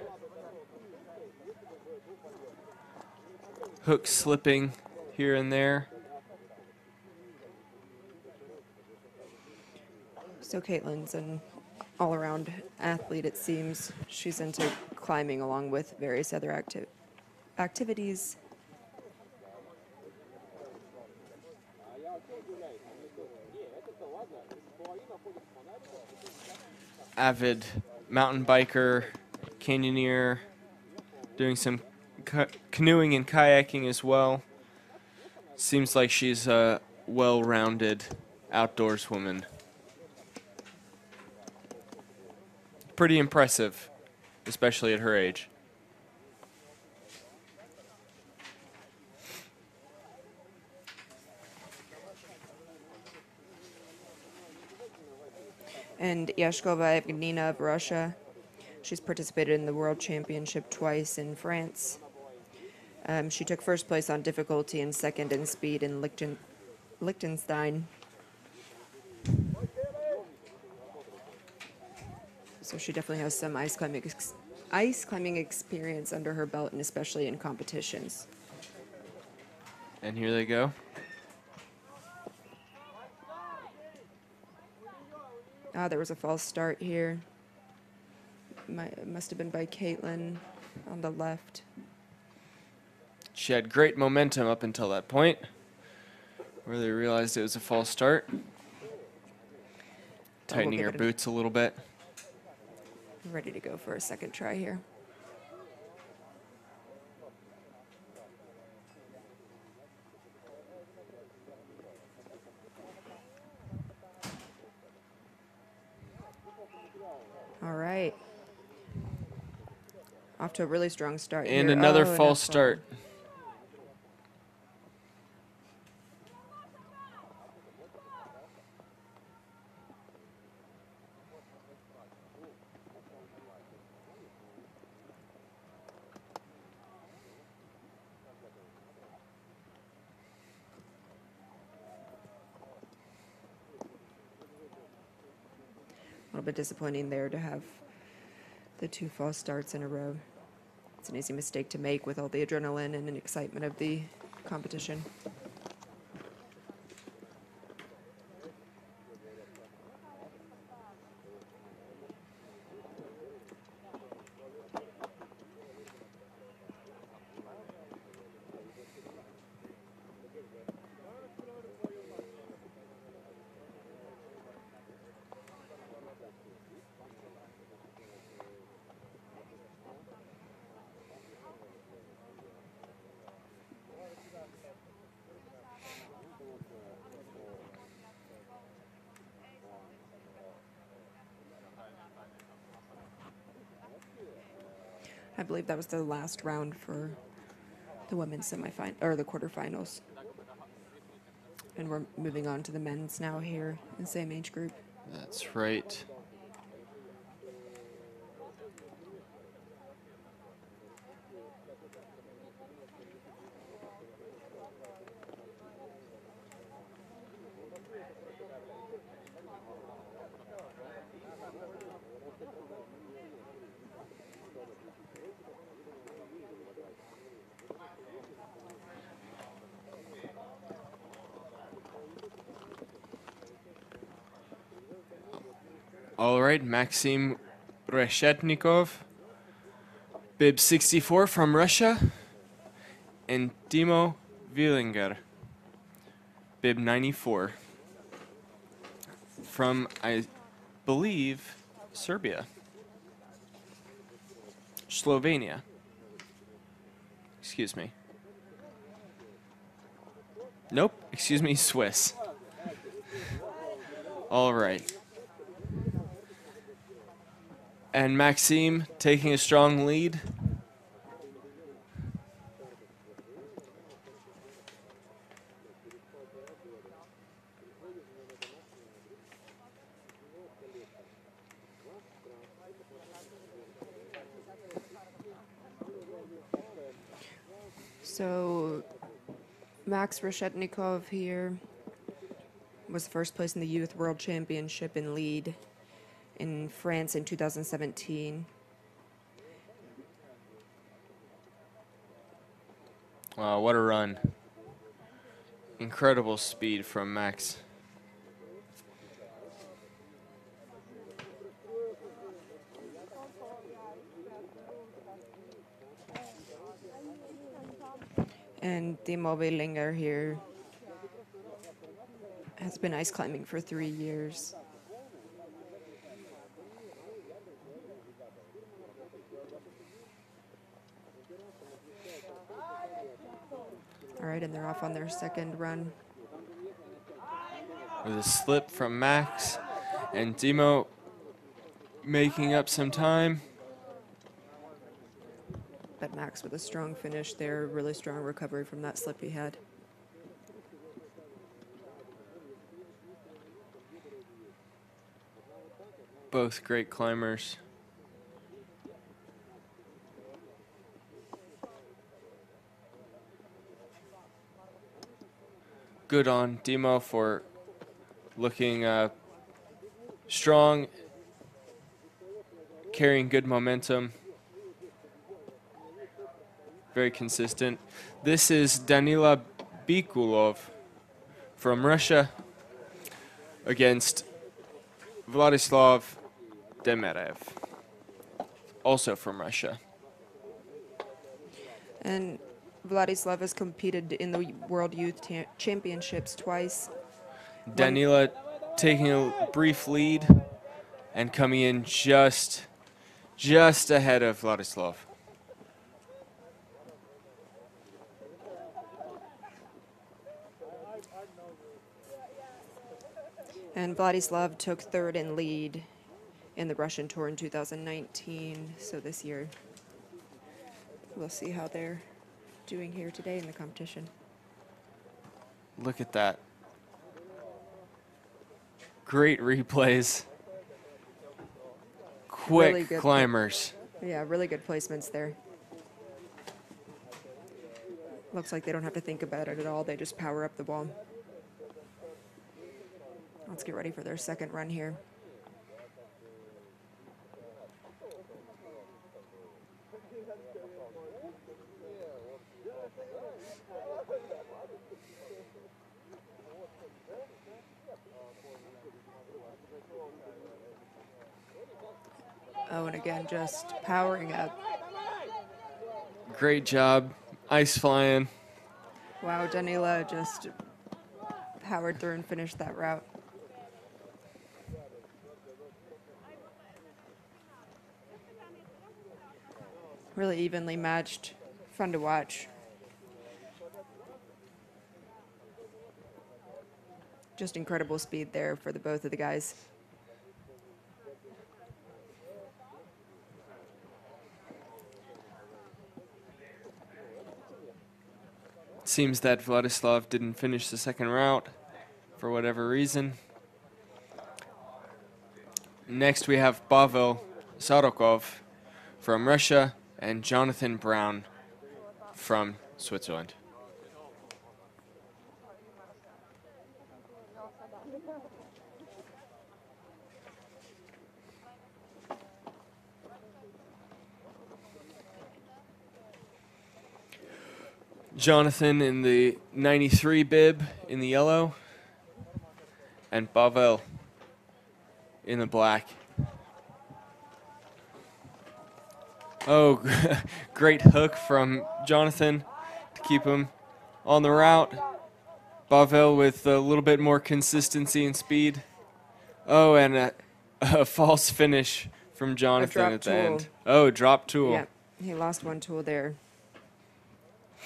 Hook slipping here and there. So Caitlin's an all-around athlete, it seems. She's into climbing along with various other activities. Avid mountain biker, canyoneer, doing some canoeing and kayaking as well. Seems like she's a well-rounded outdoors woman. Pretty impressive, especially at her age. And Yashkova Evgenina of Russia. She's participated in the World Championship twice in France. She took first place on difficulty and second in speed in Liechtenstein. So she definitely has some ice climbing experience under her belt, and especially in competitions. And here they go. Ah, there was a false start here. Must have been by Caitlin on the left. She had great momentum up until that point, where they realized it was a false start. Tightening her boots a little bit. Ready to go for a second try here. All right. Off to a really strong start And here. another Oh, false start. A little bit disappointing there to have the two false starts in a row. It's an easy mistake to make with all the adrenaline and excitement of the competition. I believe that was the last round for the women's semifinal or the quarterfinals. And we're moving on to the men's now here in the same age group. That's right. All right, Maxim Reshetnikov, bib 64 from Russia, and Timo Vilinger, bib 94 from, I believe, Serbia. Slovenia. Excuse me. Nope, excuse me, Swiss. All right. And Maxime taking a strong lead. So Max Reshetnikov here was first place in the Youth World Championship in lead in France in 2017. Wow, what a run. Incredible speed from Max. And Timo Willinger here has been ice climbing for 3 years. All right, and they're off on their second run. With a slip from Max and Timo making up some time. But Max with a strong finish there, really strong recovery from that slip he had. Both great climbers. Good on Timo for looking strong, carrying good momentum. Very consistent. This is Danila Bikulov from Russia against Vladislav Demerev, also from Russia. And Vladislav has competed in the World Youth Championships twice. Danila taking a brief lead and coming in just ahead of Vladislav. And Vladislav took third in lead in the Russian Tour in 2019. So this year, we'll see how they're doing here today in the competition. Look at that. Great replays. Quick Really good climbers. Yeah, really good placements there. Looks like they don't have to think about it at all. They just power up the wall. Let's get ready for their second run here. Oh, and again, just powering up. Great job. Ice flying. Wow, Danila just powered through and finished that route. Really evenly matched. Fun to watch. Just incredible speed there for the both of the guys. Seems that Vladislav didn't finish the second route for whatever reason. Next we have Pavel Sarokov from Russia and Jonathan Brown from Switzerland. Jonathan in the 93 bib in the yellow, and Pavel in the black. Oh, great hook from Jonathan to keep him on the route. Pavel with a little bit more consistency and speed. Oh, and a false finish from Jonathan at the end. Oh, drop tool. Yeah, he lost one tool there.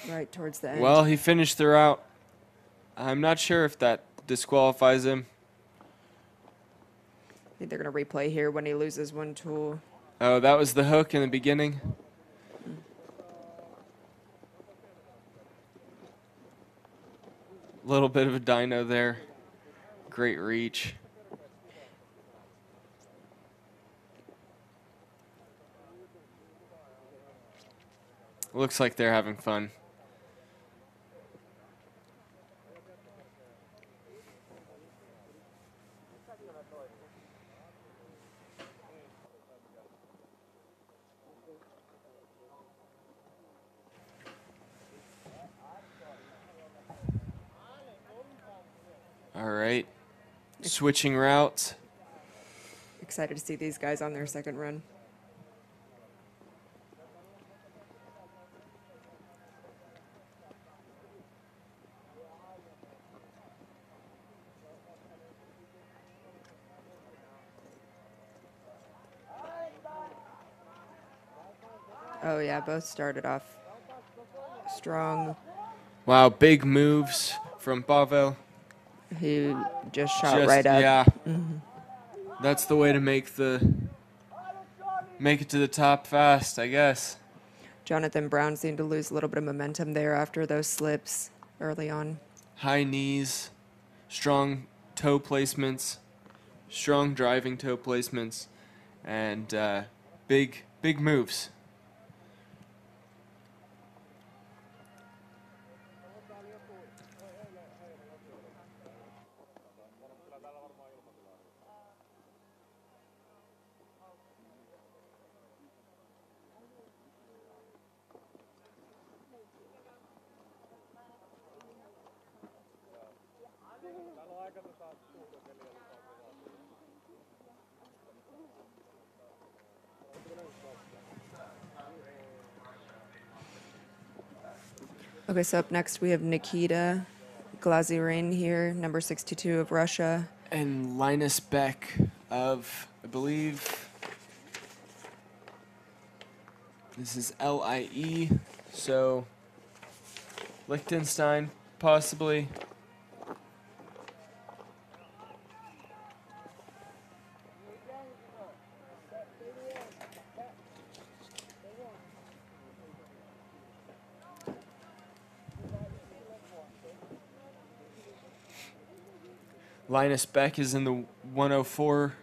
Right towards the end. Well, he finished the route. I'm not sure if that disqualifies him. I think they're going to replay here when he loses one tool. Oh, that was the hook in the beginning. A little bit of a dyno there. Great reach. Looks like they're having fun. All right. Switching routes. Excited to see these guys on their second run. Oh yeah, both started off strong. Wow, big moves from Pavel. He just shot right up. Yeah. That's the way to make it to the top fast, I guess. Jonathan Brown seemed to lose a little bit of momentum there after those slips early on. High knees, strong toe placements, strong driving toe placements, and big moves. Okay, so up next we have Nikita Glazirin here, number 62 of Russia. And Linus Beck of, I believe, this is LIE, so Liechtenstein, possibly. Linus Beck is in the 104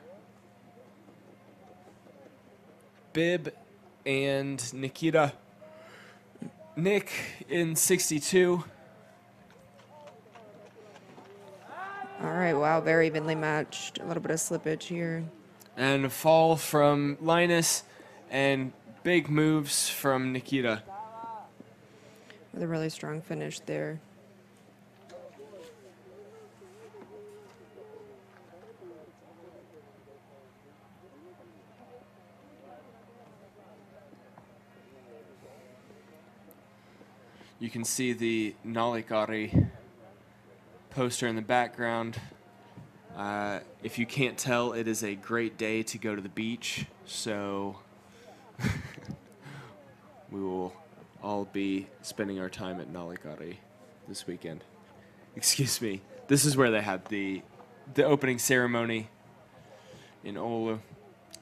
bib, and Nick in 62. All right, wow, very evenly matched. A little bit of slippage here. And a fall from Linus, and big moves from Nikita. With a really strong finish there. You can see the Nalikari poster in the background. If you can't tell, it is a great day to go to the beach, so we will all be spending our time at Nalikari this weekend. Excuse me. This is where they had the opening ceremony in Oulu.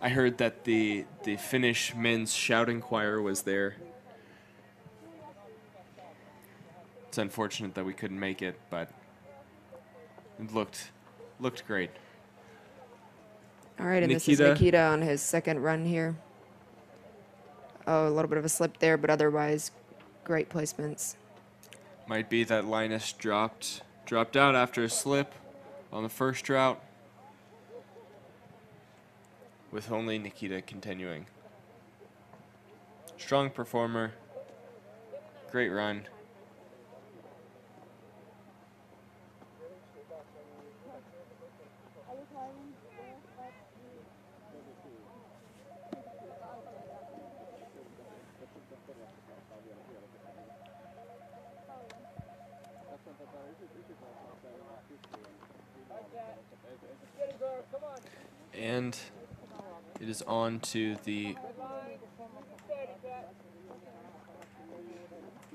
I heard that the Finnish men's shouting choir was there. It's unfortunate that we couldn't make it, but it looked great. All right, and this is Nikita on his second run here. Oh, a little bit of a slip there, but otherwise great placements. Might be that Linus dropped out after a slip on the first route, with only Nikita continuing. Strong performer, great run. And it is on to the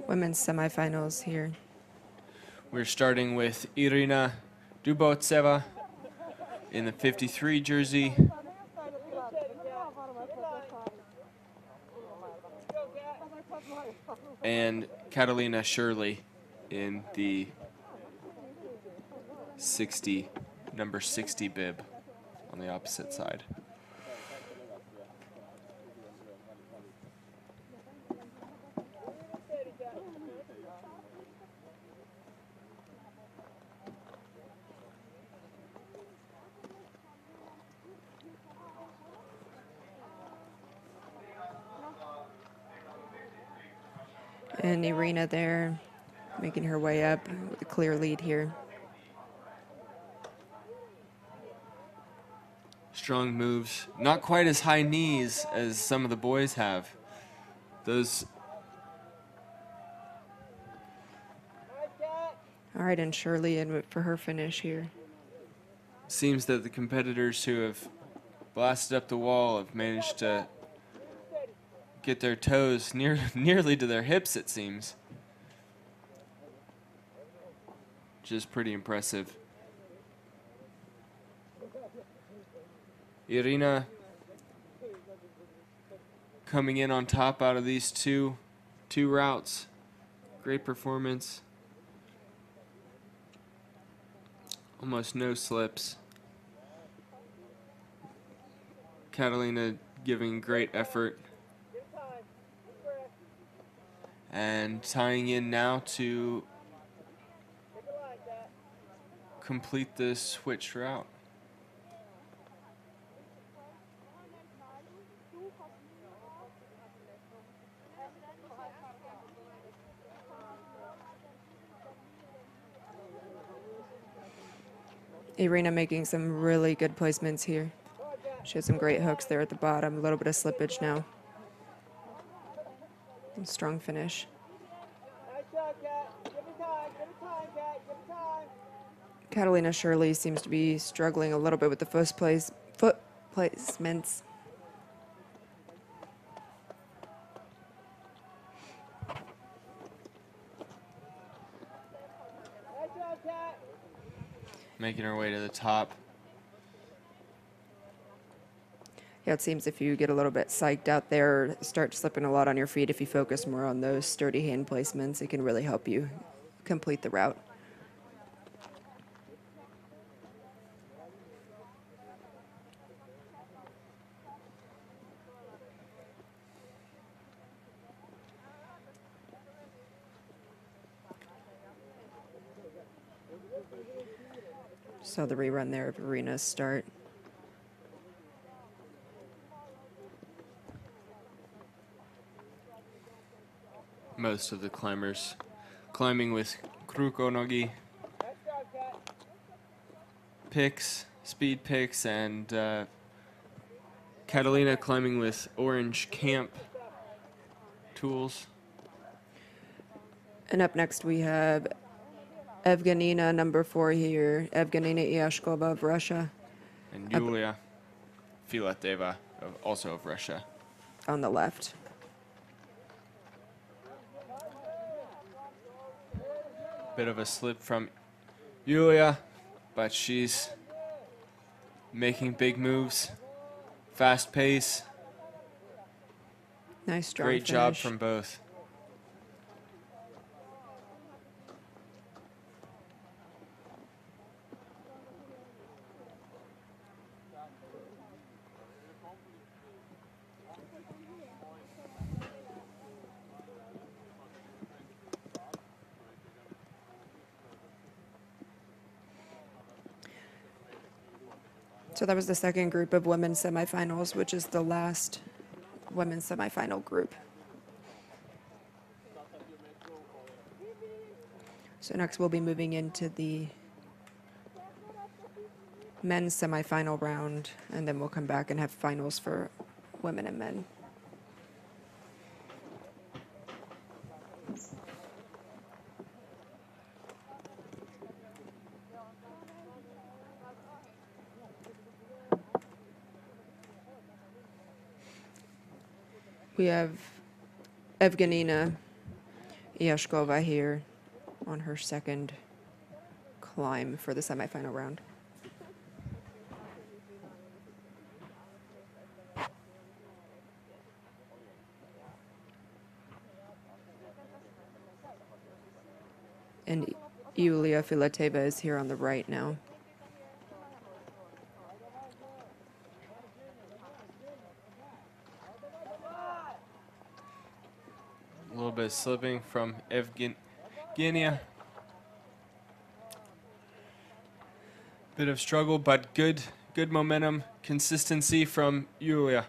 women's semifinals here. We're starting with Irina Dubotseva in the 53 jersey. and Catalina Shirley in the number 60 bib on the opposite side. And Irina there, making her way up with a clear lead here. Strong moves, not quite as high knees as some of the boys have. Those. All right, and Shirley in for her finish here. Seems that the competitors who have blasted up the wall have managed to get their toes nearly to their hips, it seems. Which is pretty impressive. Irina coming in on top out of these two routes. Great performance. Almost no slips. Catalina giving great effort. And tying in now to complete the switch route. Irina making some really good placements here. She has some great hooks there at the bottom. A little bit of slippage now. And strong finish. Catalina Shirley seems to be struggling a little bit with the foot placements. Making her way to the top. Yeah, it seems if you get a little bit psyched out there, start slipping a lot on your feet, if you focus more on those sturdy hand placements, it can really help you complete the route. Saw the rerun there of Irina's start. Most of the climbers climbing with krukonogi picks, speed picks, and Catalina climbing with orange camp tools. And up next we have Evgenina, number 4 here. Evgenina Iashkova of Russia. And Yulia Filateva, also of Russia. On the left. Bit of a slip from Yulia, but she's making big moves. Fast pace. Nice strong Great finish. job from both. So that was the second group of women's semifinals, which is the last women's semifinal group. So next we'll be moving into the men's semifinal round, and then we'll come back and have finals for women and men. We have Evgenina Iashkova here on her second climb for the semifinal round. And Yulia Filateva is here on the right now. A little bit of slipping from Evgenia. Bit of struggle, but good momentum, consistency from Yulia.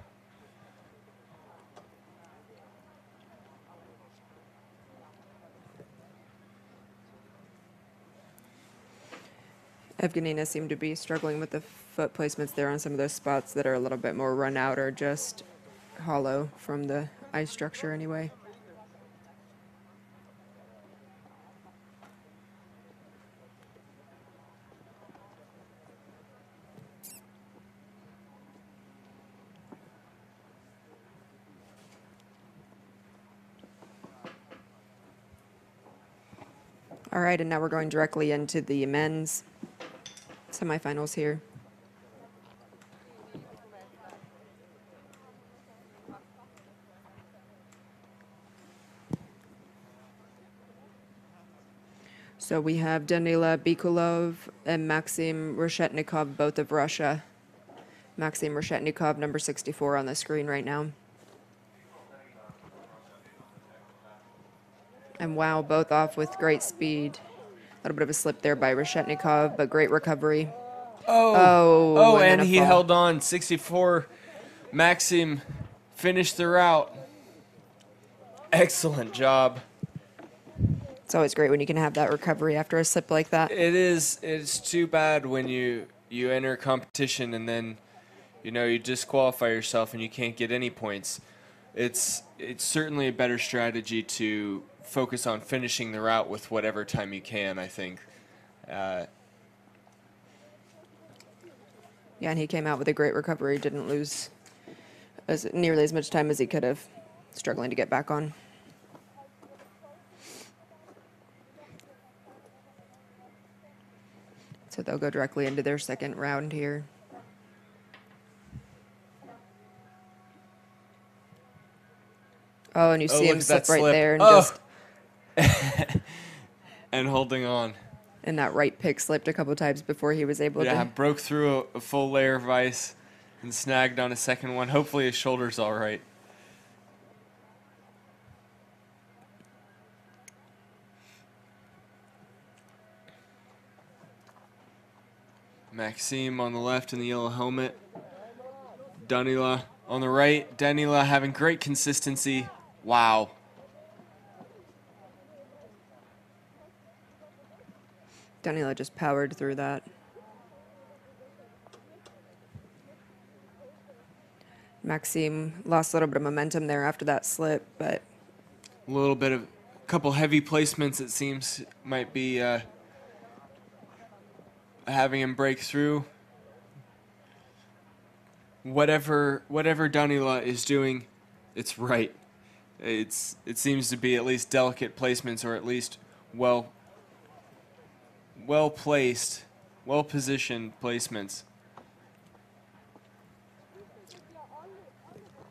Evgenina seemed to be struggling with the foot placements there on some of those spots that are a little bit more run out or just hollow from the ice structure anyway. All right, and now we're going directly into the men's semifinals here. So we have Danila Bikulov and Maxim Reshetnikov, both of Russia. Maxim Reshetnikov, number 64 on the screen right now. And wow, both off with great speed. A little bit of a slip there by Reshetnikov, but great recovery. Oh, then and a he fall. held on. 64. Maxim finished the route. Excellent job. It's always great when you can have that recovery after a slip like that. It is. It's too bad when you enter a competition and then, you disqualify yourself and you can't get any points. It's certainly a better strategy to focus on finishing the route with whatever time you can, I think. Yeah, and he came out with a great recovery, didn't lose nearly as much time as he could have, struggling to get back on. So they'll go directly into their second round here. Oh, and you see look him at slip that right slip. there and Oh. just And holding on. and that right pick slipped a couple times before he was able Yeah, to. broke through a full layer of ice and snagged on a second one. Hopefully his shoulder's all right. Maxime on the left in the yellow helmet. Danila on the right. Danila having great consistency. Wow. Danila just powered through that. Maxime lost a little bit of momentum there after that slip, but A little bit of a couple heavy placements, it seems, might be having him break through. Whatever Danila is doing, it's right. It seems to be at least delicate placements, or at least well placed, well positioned placements.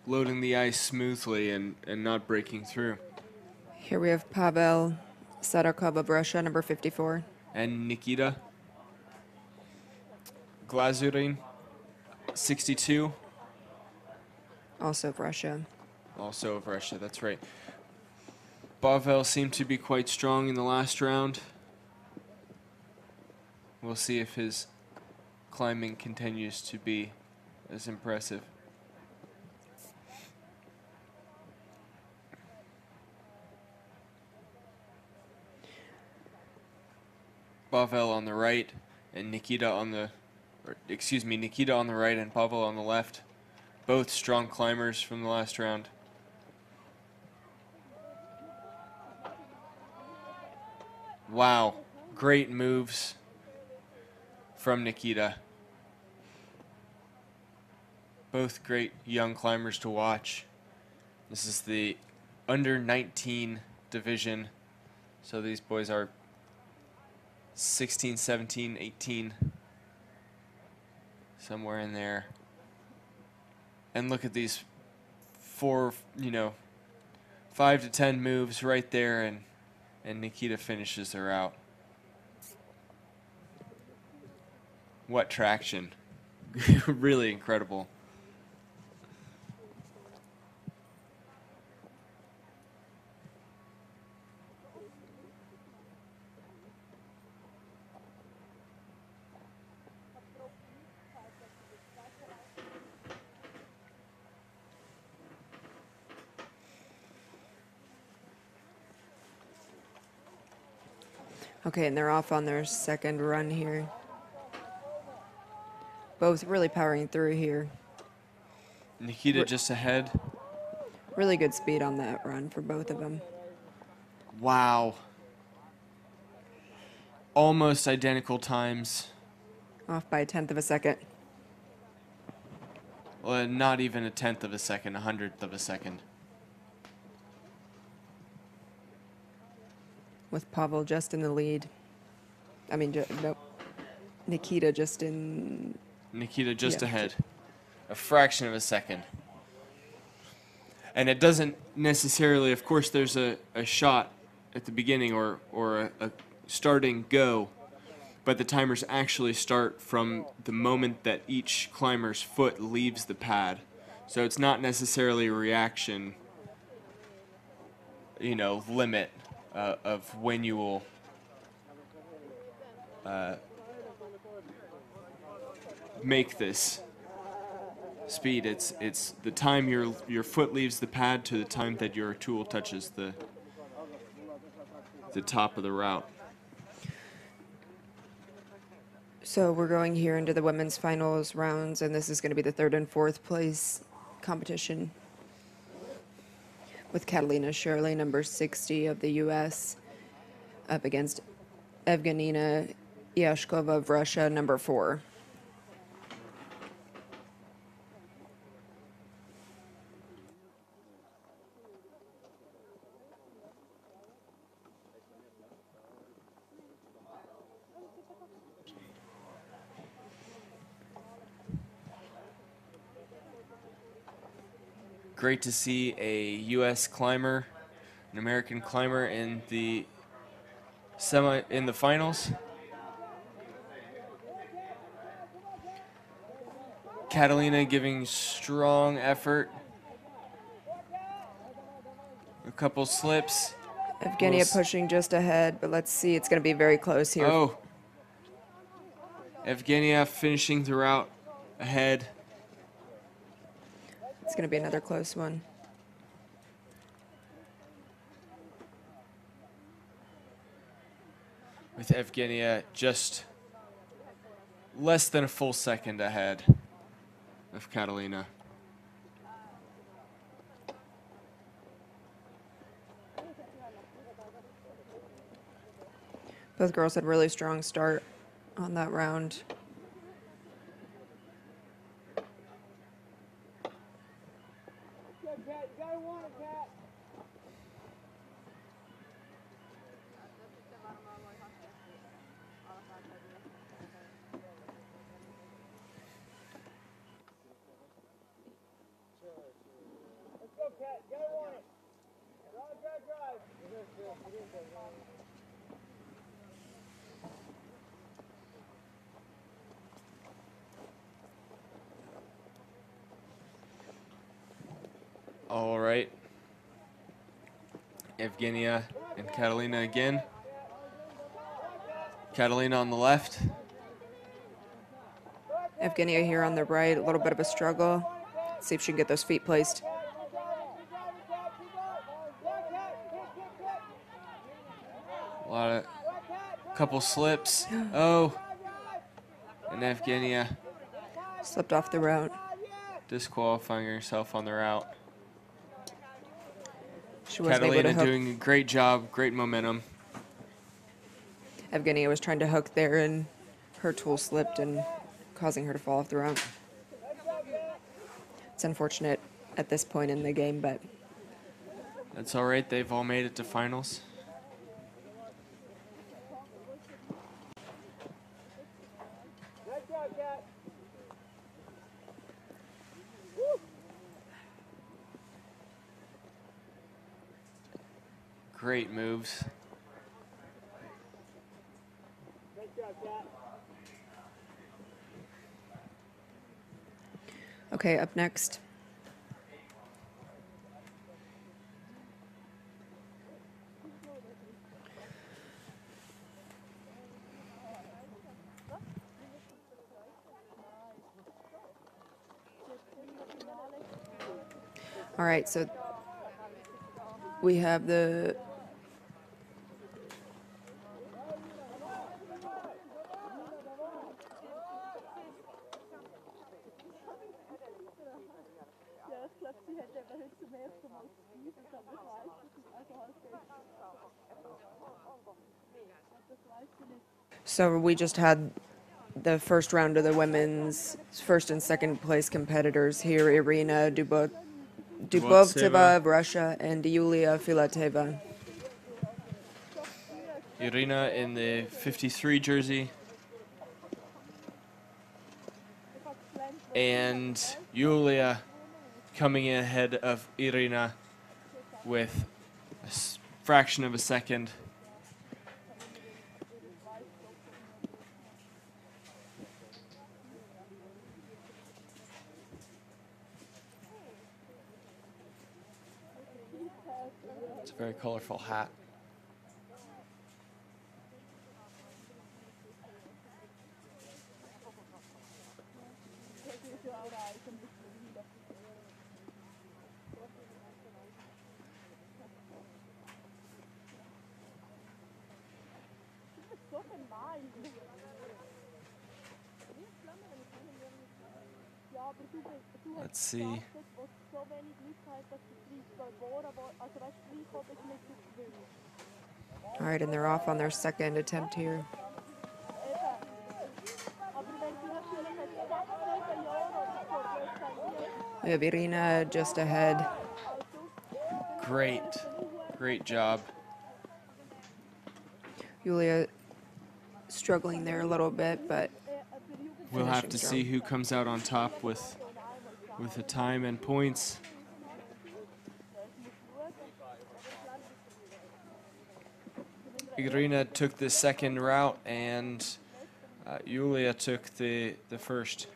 Loading the ice smoothly and not breaking through. here we have Pavel Sadakov of Russia, number 54. And Nikita Glazurin, 62, Also of Russia. also of Russia, that's right. Pavel seemed to be quite strong in the last round. We'll see if his climbing continues to be as impressive. Pavel on the right and Nikita on the right and Pavel on the left. Both strong climbers from the last round. Wow, great moves from Nikita. Both great young climbers to watch. This is the under 19 division. So these boys are 16, 17, 18. Somewhere in there. And look at these 5 to 10 moves right there, and And Nikita finishes her out. What traction. Really incredible. Okay, and they're off on their second run here. Both really powering through here. Nikita just ahead. Really good speed on that run for both of them. Wow. Almost identical times. Off by 1/10 of a second. Well, not even 1/10 of a second, 100th of a second. With Pavel just in the lead. I mean, nope. Nikita just in... Nikita just Yeah, ahead. A fraction of a second. And it doesn't necessarily, of course, there's a shot at the beginning or a starting go, but the timers actually start from the moment that each climber's foot leaves the pad. So it's not necessarily a reaction, limit of when you will make this speed. It's the time your foot leaves the pad to the time that your tool touches the top of the route. So we're going here into the women's finals rounds, and this is going to be the 3rd and 4th place competition with Catalina Shirley, number 60 of the U.S., up against Evgenina Yashkova of Russia, number 4. Great to see a U.S. climber, an American climber in the finals. Catalina giving strong effort. A couple slips. Evgenia pushing just ahead, but let's see. It's going to be very close here. Oh. Evgenia finishing throughout ahead. It's going to be another close one. With Evgenia just less than a full second ahead of Catalina. Both girls had a really strong start on that round. All right. Evgenia and Catalina again. Catalina on the left. Evgenia here on the right, a little bit of a struggle. See if she can get those feet placed. Couple slips. Oh. And Evgenia Slipped off the route. disqualifying herself on the route. She wasn't able to Catalina hook. doing a great job, great momentum. Evgenia was trying to hook there, and her tool slipped and causing her to fall off the route. It's unfortunate at this point in the game, but That's all right. They've all made it to finals. Great moves. Okay, up next. All right, so we have the So we just had the first round of the women's first and second place competitors here, Irina Dubovtseva of Russia and Yulia Filateva. Irina in the 53 jersey. And Yulia coming in ahead of Irina with a fraction of a second. It's a very colorful hat. Let's see. All right, and they're off on their second attempt here. We have Irina just ahead. Great job. Yulia struggling there a little bit, but We'll have to strong. see who comes out on top with the time and points. Irina took the second route, and Yulia took the first.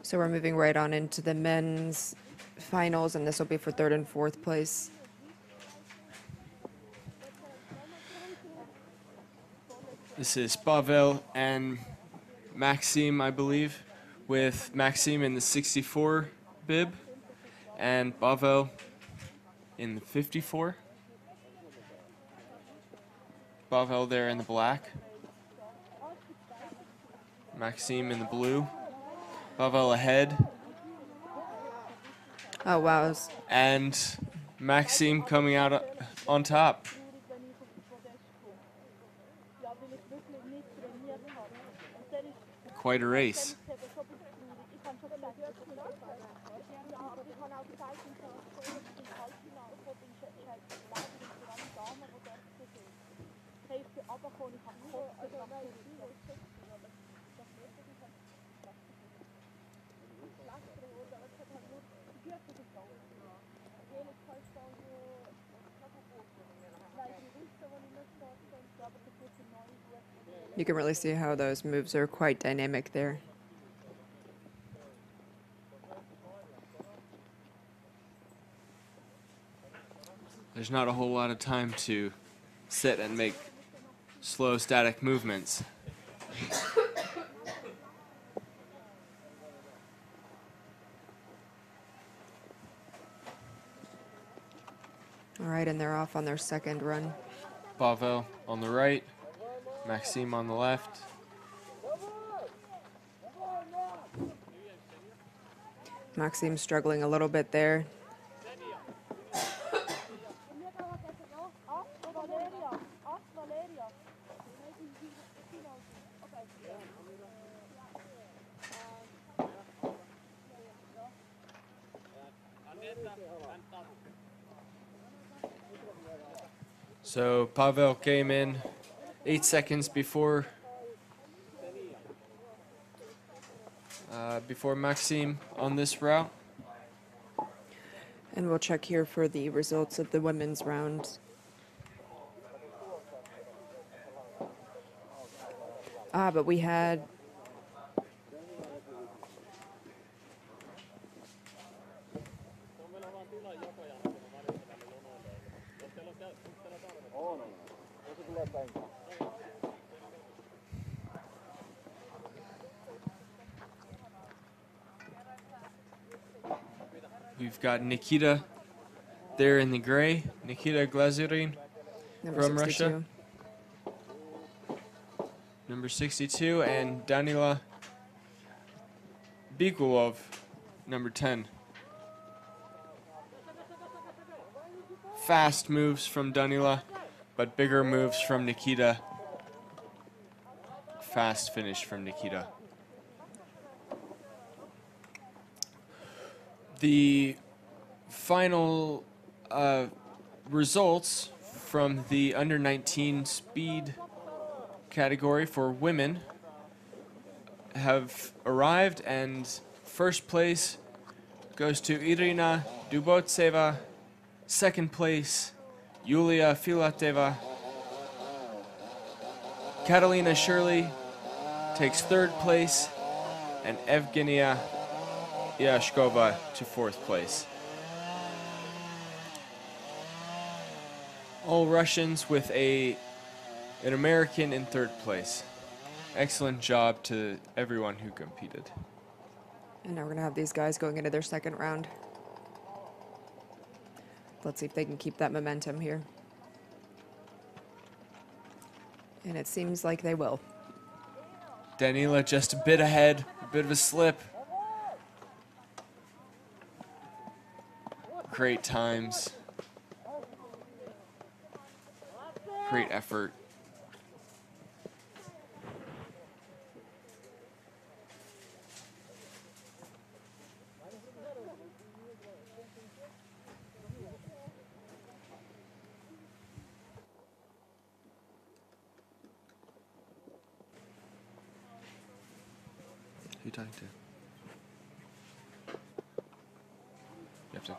So we're moving right on into the men's finals, and this will be for third and fourth place. This is Pavel and Maxim, I believe, with Maxim in the 64 bib and Pavel in the 54. Pavel there in the black. Maxim in the blue. Pavel ahead. Oh, wow. And Maxim coming out on top. Quite a race. You can really see how those moves are quite dynamic there. There's not a whole lot of time to sit and make slow static movements. All right, and they're off on their second run. Pavel on the right, Maxim on the left. Maxim struggling a little bit there. So Pavel came in 8 seconds before Maxim on this route. And we'll check here for the results of the women's round. But we had We've got Nikita there in the gray. Nikita Glazurin number from 62. Russia. Number 62, and Danila Bikulov, number 10. Fast moves from Danila, but bigger moves from Nikita. Fast finish from Nikita. The final results from the under 19 speed category for women have arrived, and first place goes to Irina Dubotseva. Second place, Yulia Filateva. Catalina Shirley takes third place, and Evgenia Yashkova to fourth place. All Russians with an American in third place. Excellent job to everyone who competed. And now we're going to have these guys going into their second round. Let's see if they can keep that momentum here. And it seems like they will. Danila just a bit ahead, a bit of a slip. Great times. Great effort. Who are you talking to? You have to.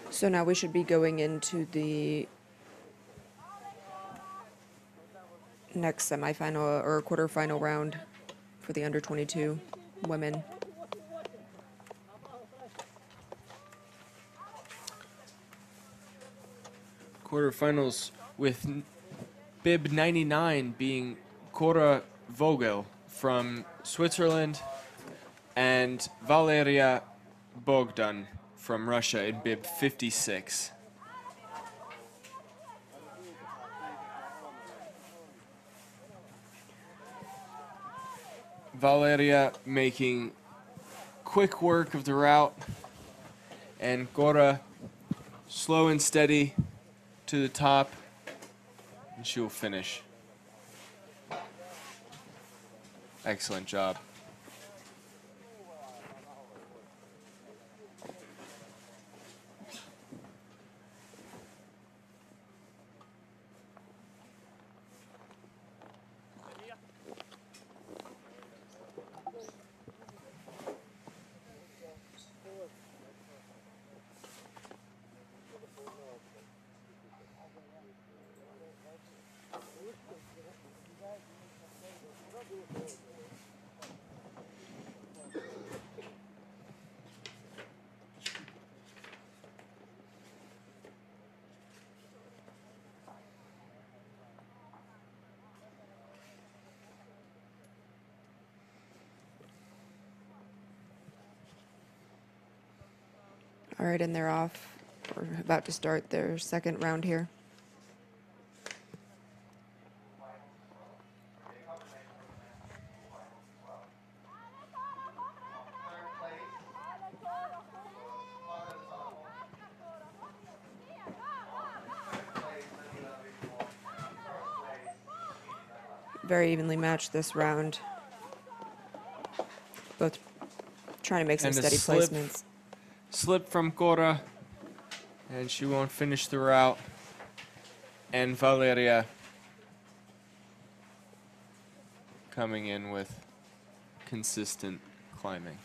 So now we should be going into the next semifinal or quarterfinal round for the under 22 women. Quarterfinals with bib 99 being Cora Vogel from Switzerland and Valeria Bogdan from Russia in bib 56. Valeria making quick work of the route, and Cora slow and steady to the top, and she will finish. Excellent job. All right, and they're off. We're about to start their second round here. Very evenly matched this round. Both trying to make some And a steady slip placements. slip from Cora, and she won't finish the route. And Valeria coming in with consistent climbing.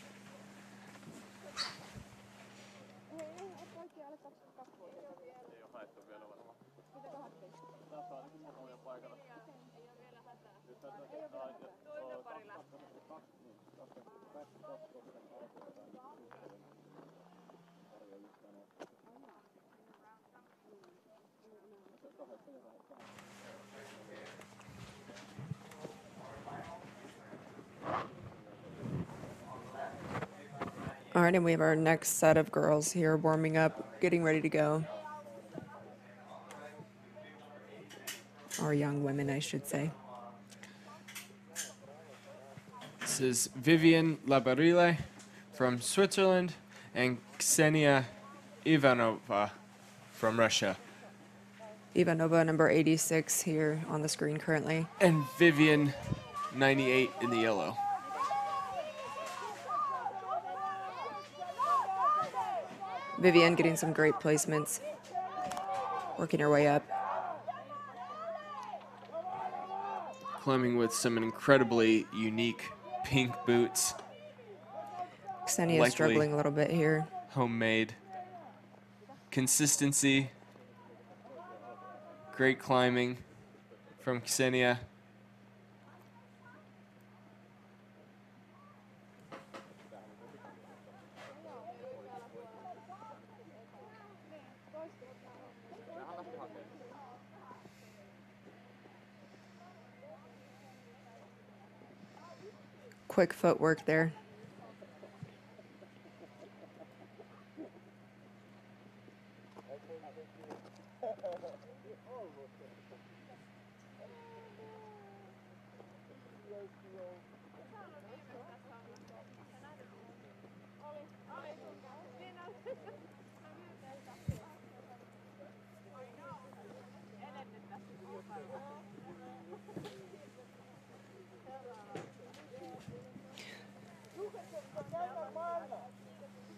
All right, and we have our next set of girls here warming up, getting ready to go. Or young women, I should say. This is Vivian Labarile from Switzerland and Ksenia Ivanova from Russia. Ivanova, number 86 here on the screen currently. And Vivian, 98 in the yellow. Vivian getting some great placements, working her way up. Climbing with some incredibly unique pink boots. Ksenia Likely struggling a little bit here. Homemade. Consistency. Great climbing from Ksenia. Quick footwork there.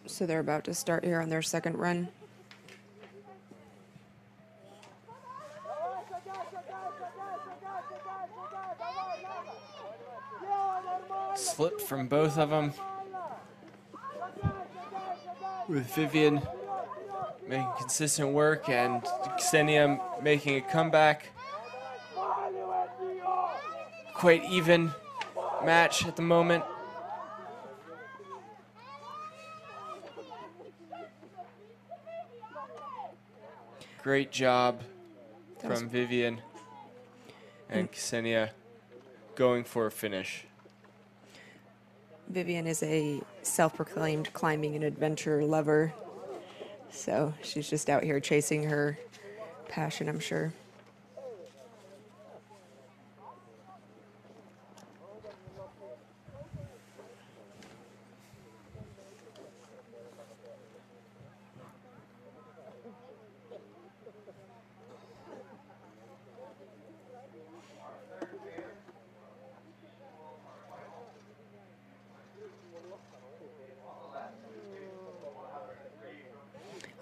So they're about to start here on their second run. Slip from both of them. With Vivian making consistent work and Ksenia making a comeback. Quite even match at the moment. Great job from Vivian and Ksenia going for a finish. Vivian is a self-proclaimed climbing and adventure lover. So she's just out here chasing her passion, I'm sure.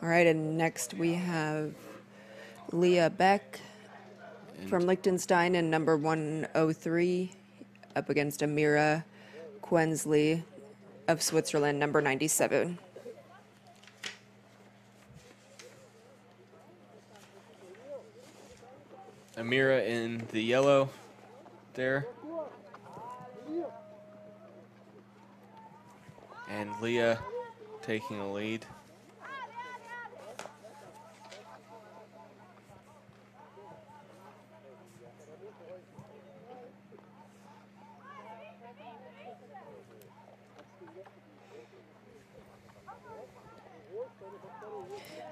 All right, and next we have Leah Beck from Liechtenstein and number 103 up against Amira Quensley of Switzerland, number 97. Amira in the yellow there. And Leah taking a lead.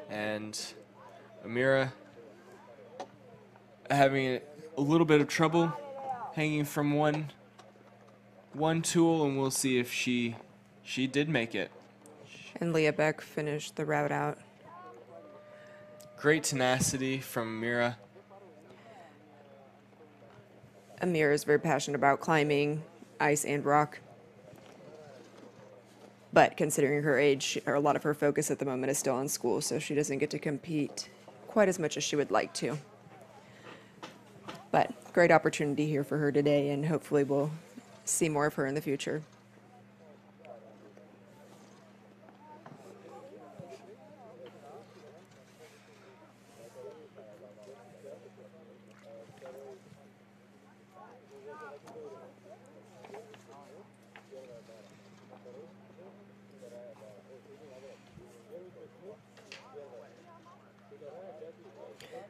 And Amira having a little bit of trouble hanging from one tool, and we'll see if she did make it. And Leah Beck finished the route out. Great tenacity from Amira. Amira is very passionate about climbing ice and rock. But considering her age, a lot of her focus at the moment is still on school, so she doesn't get to compete quite as much as she would like to. But great opportunity here for her today, and hopefully we'll see more of her in the future.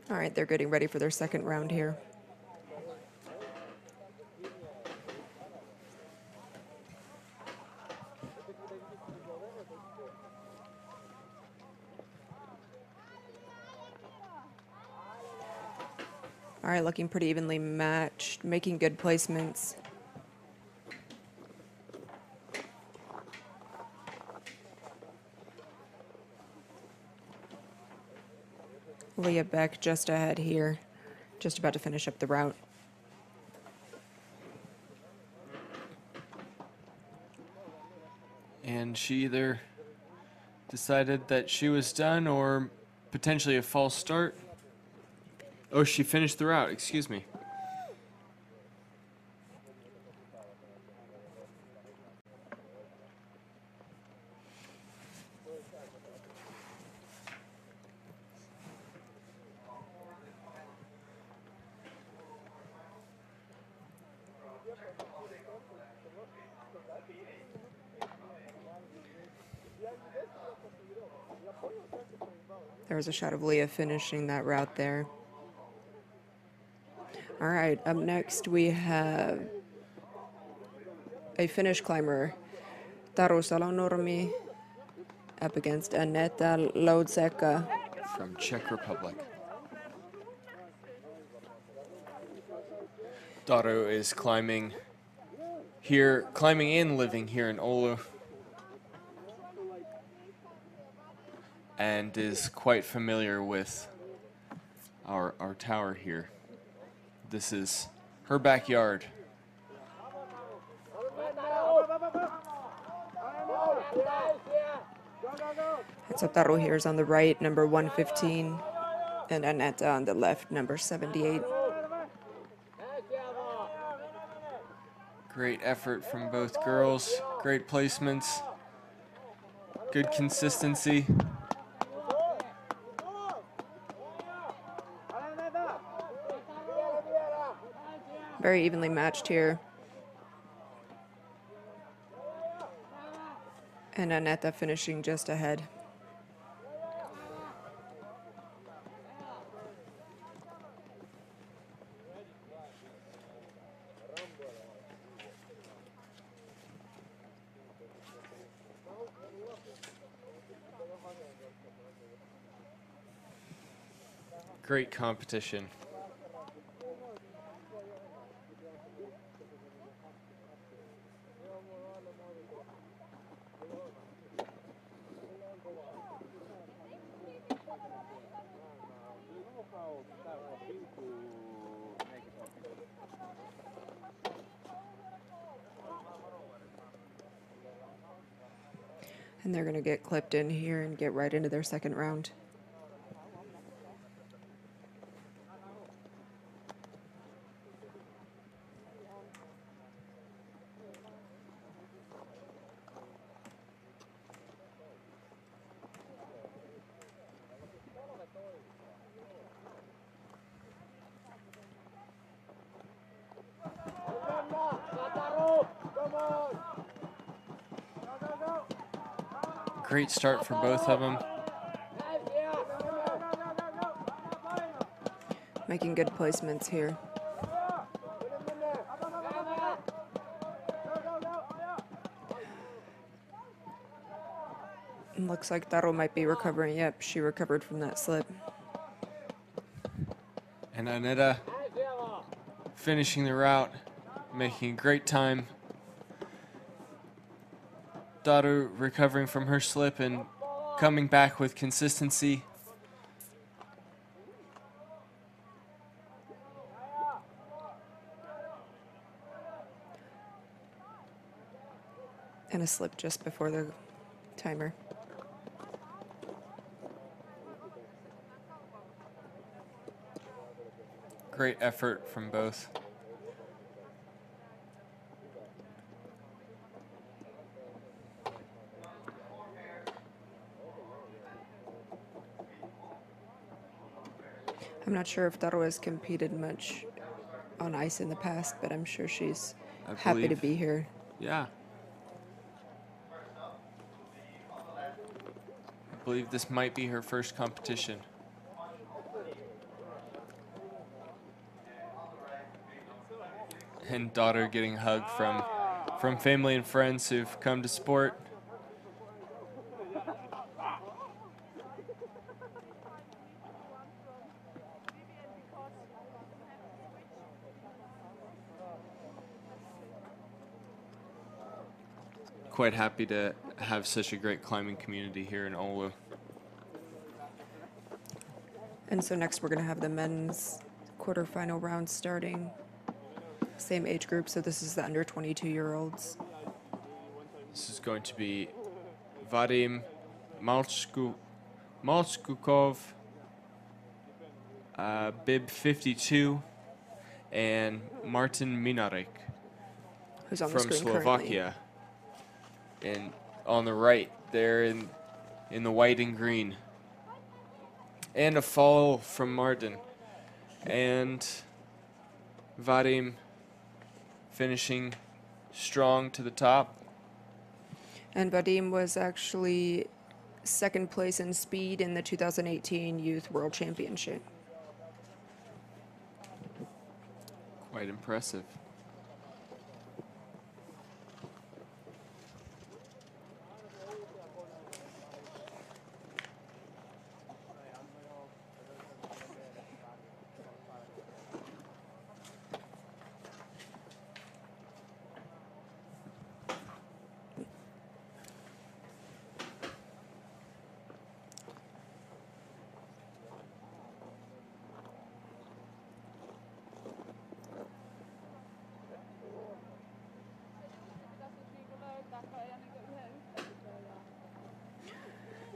All right, they're getting ready for their second round here. All right, looking pretty evenly matched, making good placements. Leah Beck just ahead here, just about to finish up the route. And she either decided that she was done or potentially a false start. Oh, she finished the route, excuse me. There was a shot of Leah finishing that route there. All right, up next we have a Finnish climber, Taru Salonormi, up against Aneta Loudseka from Czech Republic. Taru is climbing and living here in Oulu, and is quite familiar with our tower here. This is her backyard. And so Taru here is on the right, number 115, and Aneta on the left, number 78. Great effort from both girls, great placements, good consistency. Very evenly matched here. And Aneta finishing just ahead. Great competition. And they're going to get clipped in here and get right into their second round. Great start for both of them. Making good placements here. And looks like Taru might be recovering. Yep, she recovered from that slip. And Aneta finishing the route, making a great time. Taru recovering from her slip and coming back with consistency. And a slip just before the timer. Great effort from both. I'm not sure if Taro has competed much on ice in the past, but I'm sure she's happy to be here. Yeah. I believe this might be her first competition. And daughter getting a hug from family and friends who've come to support. Quite happy to have such a great climbing community here in Oulu. And so next we're going to have the men's quarterfinal round starting. Same age group, so this is the under 22-year-olds. This is going to be Vadim Malkov, bib 52, and Martin Minarek Who's on the from screen Slovakia. And on the right, there in the white and green. And a fall from Martin. And Vadim finishing strong to the top. And Vadim was actually second place in speed in the 2018 Youth World Championship. Quite impressive.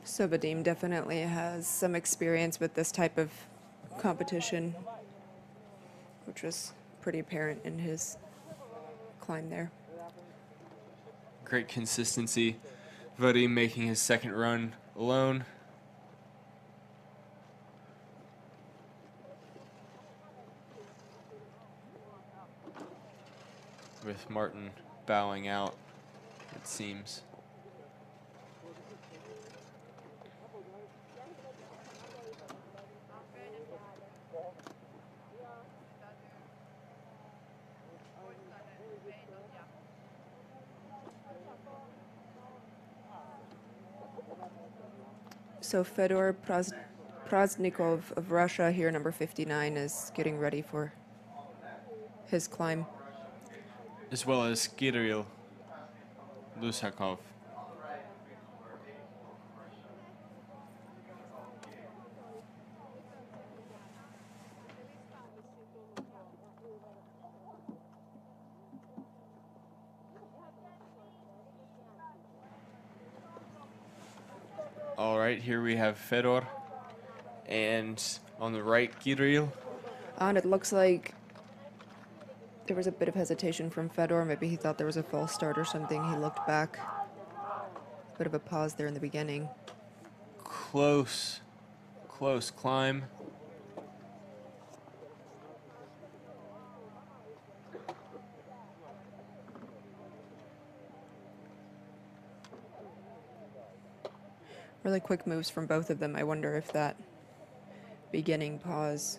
So Vadim definitely has some experience with this type of competition, which was pretty apparent in his climb there. Great consistency. Vadim making his second run alone. With Martin bowing out, it seems. So Fedor Praznikov of Russia here, number 59, is getting ready for his climb. As well as Kirill Lusakov. All right, here we have Fedor, and on the right, Kirill. And it looks like there was a bit of hesitation from Fedor. Maybe he thought there was a false start or something. He looked back. Bit of a pause there in the beginning. Close climb. Really quick moves from both of them. I wonder if that beginning pause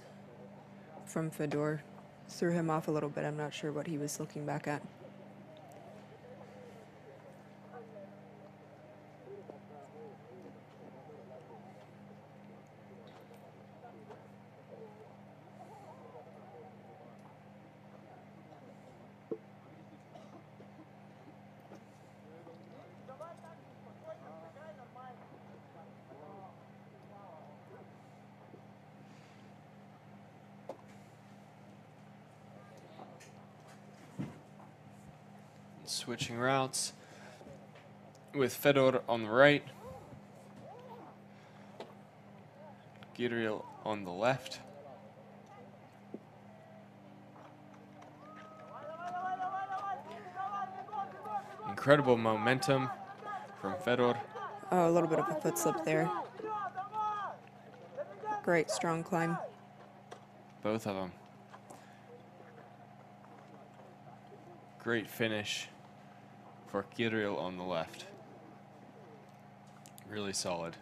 from Fedor threw him off a little bit. I'm not sure what he was looking back at. Switching routes. with Fedor on the right, Kirill on the left. Incredible momentum from Fedor. Oh, a little bit of a foot slip there. Great, strong climb. Both of them. Great finish for Kirill on the left. Really solid.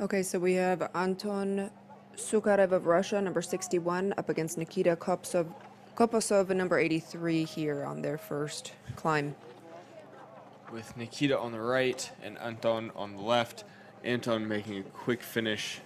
Okay, so we have Anton Sukharev of Russia, number 61, up against Nikita Kopasov, number 83 here on their first climb. With Nikita on the right and Anton on the left. Anton making a quick finish.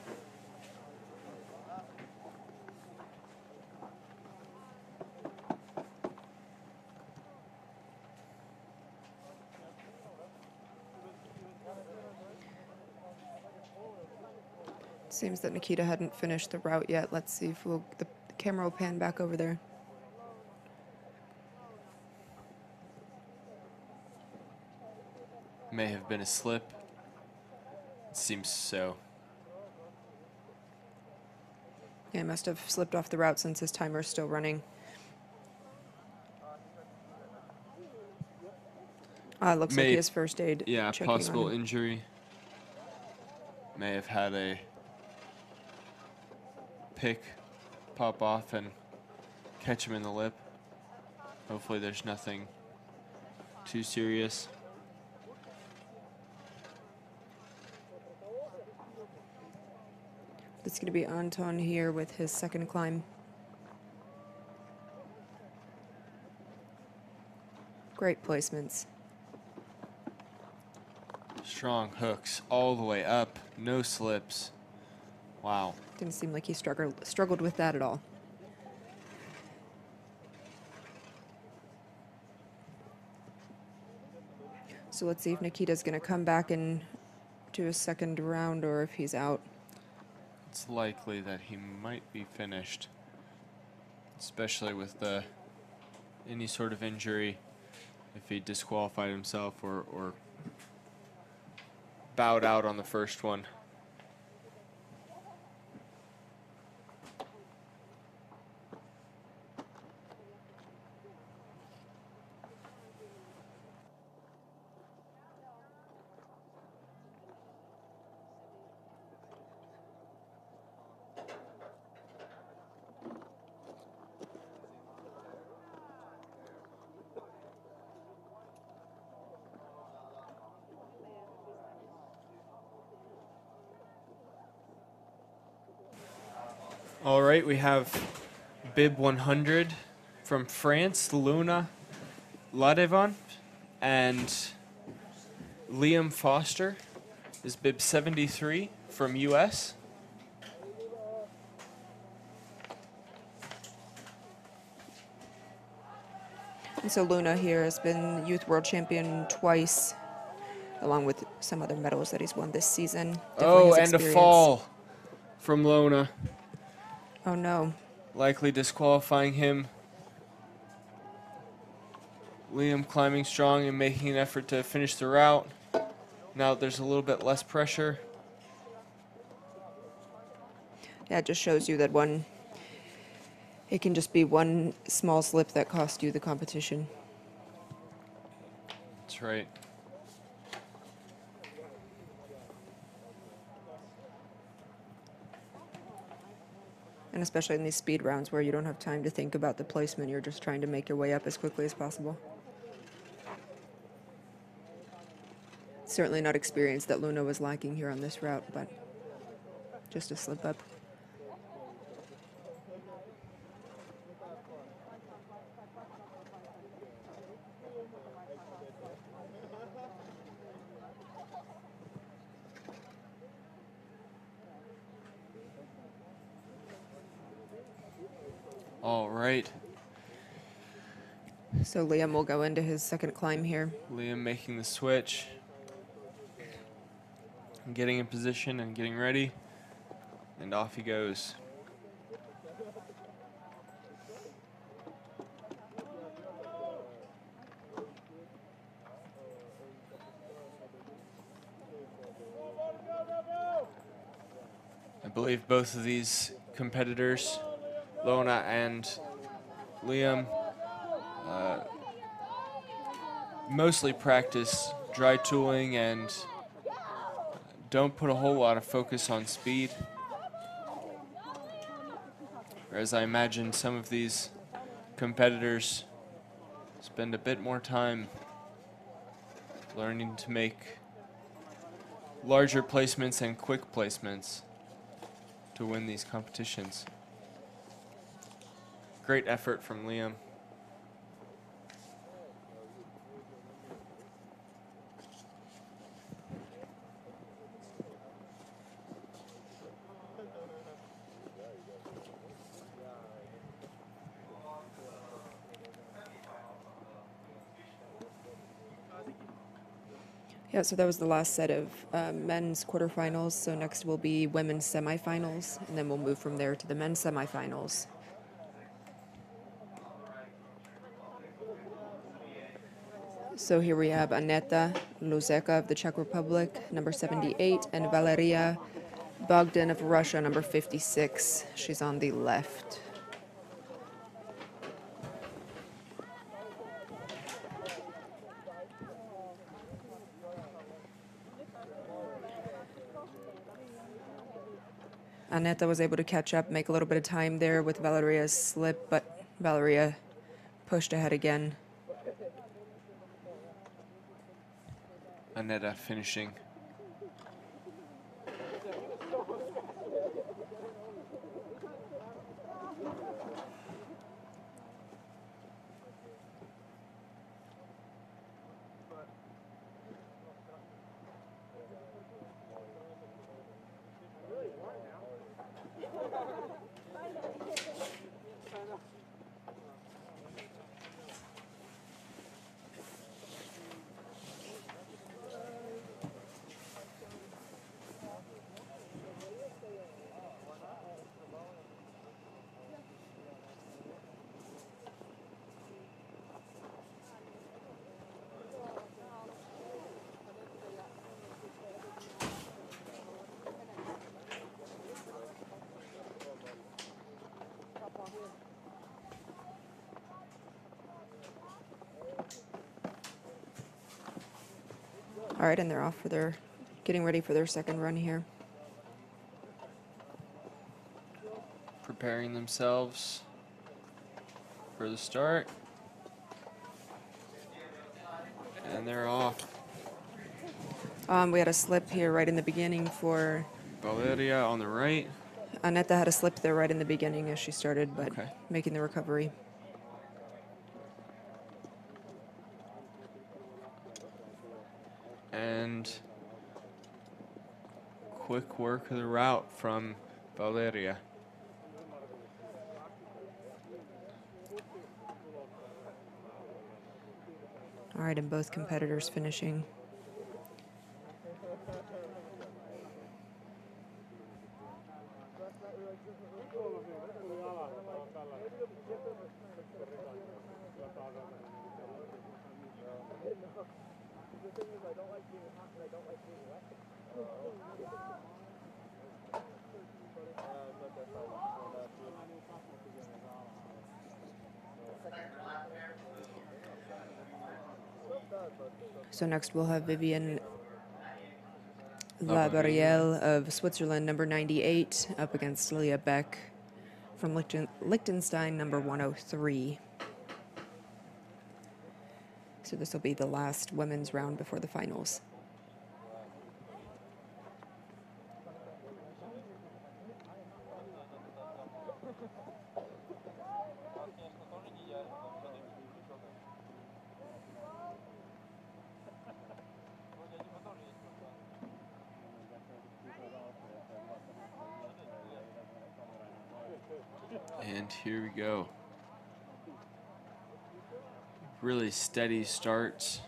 Seems that Nikita hadn't finished the route yet. Let's see if the camera will pan back over there. May have been a slip. It seems so. Yeah, he must have slipped off the route since his timer's still running. Looks like he has first aid. Yeah, checking on possible him. injury. May have had a pick pop off and catch him in the lip. Hopefully there's nothing too serious. It's going to be Anton here with his second climb. Great placements. Strong hooks all the way up, no slips. Wow. Didn't seem like he struggled with that at all. So let's see if Nikita's going to come back and do a second round or if he's out. It's likely that he might be finished, especially with any sort of injury, if he disqualified himself or bowed out on the first one. All right, we have bib 100 from France, Luna Ladevon, and Liam Foster is bib 73 from US. And so Luna here has been youth world champion twice, along with some other medals that he's won this season. Oh, Definitely his and a experience. fall from Lona, Oh no. likely disqualifying him. Liam climbing strong and making an effort to finish the route. Now there's a little bit less pressure. Yeah, it just shows you that it can just be one small slip that cost you the competition. That's right. And especially in these speed rounds where you don't have time to think about the placement, you're just trying to make your way up as quickly as possible. Certainly not experience that Luna was lacking here on this route, but just a slip up. All right. So Liam will go into his second climb here. Liam making the switch. Getting in position and getting ready. And off he goes. I believe both of these competitors, Lona and Liam, mostly practice dry tooling and don't put a whole lot of focus on speed. Whereas I imagine some of these competitors spend a bit more time learning to make larger placements and quick placements to win these competitions. Great effort from Liam. Yeah, so that was the last set of men's quarterfinals. So next will be women's semifinals, and then we'll move from there to the men's semifinals. So here we have Aneta Luzeka of the Czech Republic, number 78, and Valeria Bogdan of Russia, number 56. She's on the left. Aneta was able to catch up, make a little bit of time there with Valeria's slip, but Valeria pushed ahead again. Aneta finishing. All right, and they're off for their, getting ready for their second run here. Preparing themselves for the start. And they're off. We had a slip here right in the beginning for Valeria on the right. Aneta had a slip there right in the beginning as she started, but Okay. making the recovery. And quick work of the route from Valeria. All right, and both competitors finishing. So next we'll have Vivian Labarielle of Switzerland, number 98, up against Leah Beck from Liechtenstein, number 103. So this will be the last women's round before the finals. And here we go. really steady starts.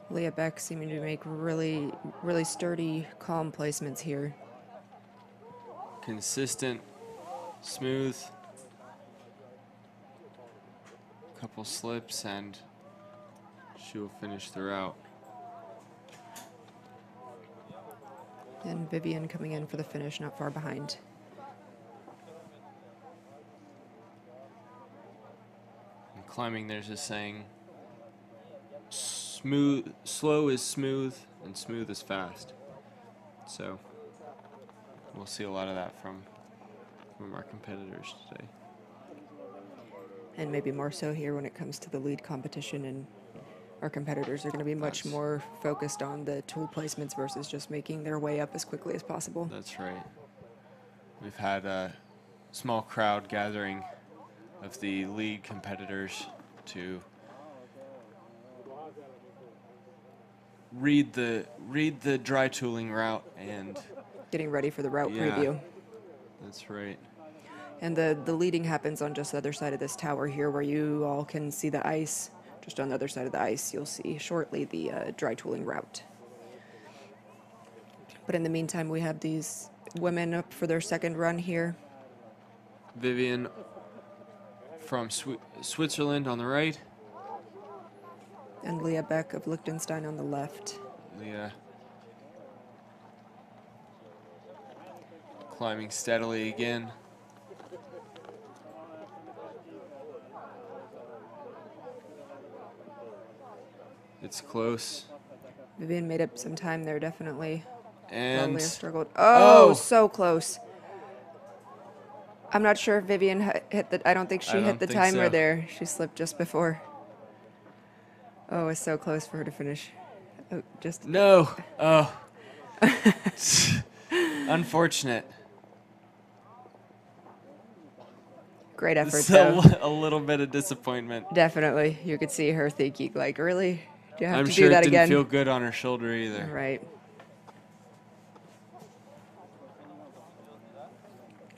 Leah Beck seeming to make really, really sturdy, calm placements here. Consistent, smooth. Couple slips and she will finish throughout. And Vivian coming in for the finish, not far behind. And climbing, there's a saying, smooth, slow is smooth, and smooth is fast. So we'll see a lot of that from our competitors today. And maybe more so here when it comes to the lead competition, and our competitors are going to be much more focused on the tool placements versus just making their way up as quickly as possible. That's right. We've had a small crowd gathering of the lead competitors to read the dry tooling route and getting ready for the route preview. That's right. And the leading happens on just the other side of this tower here, where you all can see the ice. Just on the other side of the ice, you'll see shortly the dry tooling route. But in the meantime, we have these women up for their second run here. Vivian from Switzerland on the right. And Leah Beck of Liechtenstein on the left. Leah climbing steadily again. It's close. Vivian made up some time there, definitely. And Leah struggled. Oh, so close. I'm not sure if Vivian hit the. I don't think she hit the timer there. She slipped just before. Oh, it's so close for her to finish. Oh, just no. Oh, unfortunate. Great effort, So though. a little bit of disappointment. Definitely, you could see her thinking, like, really? Do you have I'm to sure do that it again? didn't feel good on her shoulder either. Right.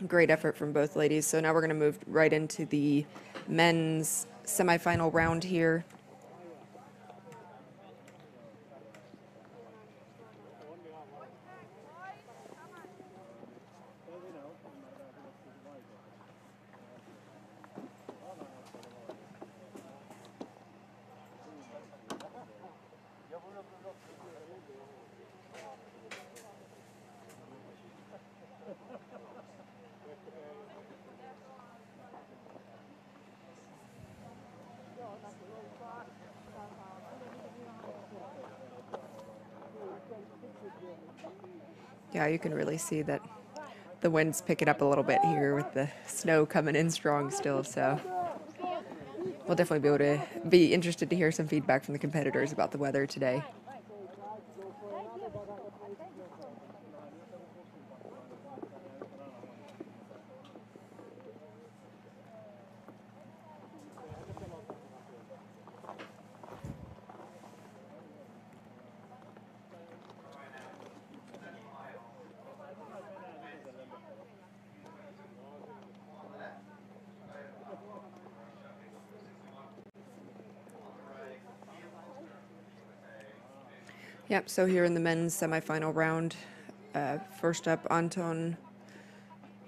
Great effort from both ladies. So now we're going to move right into the men's semifinal round here. Yeah, you can really see that the wind's picking up a little bit here with the snow coming in strong still, so we'll definitely be able to be interested to hear some feedback from the competitors about the weather today. Yep, so here in the men's semifinal round, first up, Anton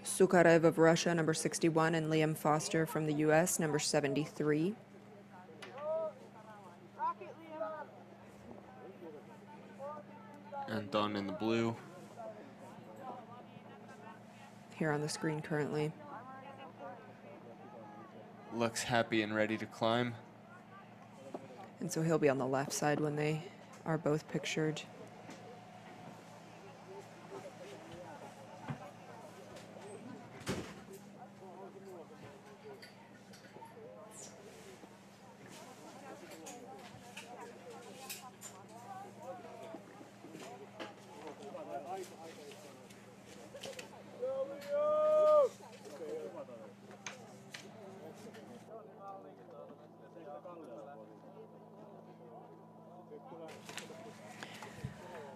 Sukharev of Russia, number 61, and Liam Foster from the U.S., number 73. Anton in the blue. Here on the screen currently. Looks happy and ready to climb. And so he'll be on the left side when they are both pictured.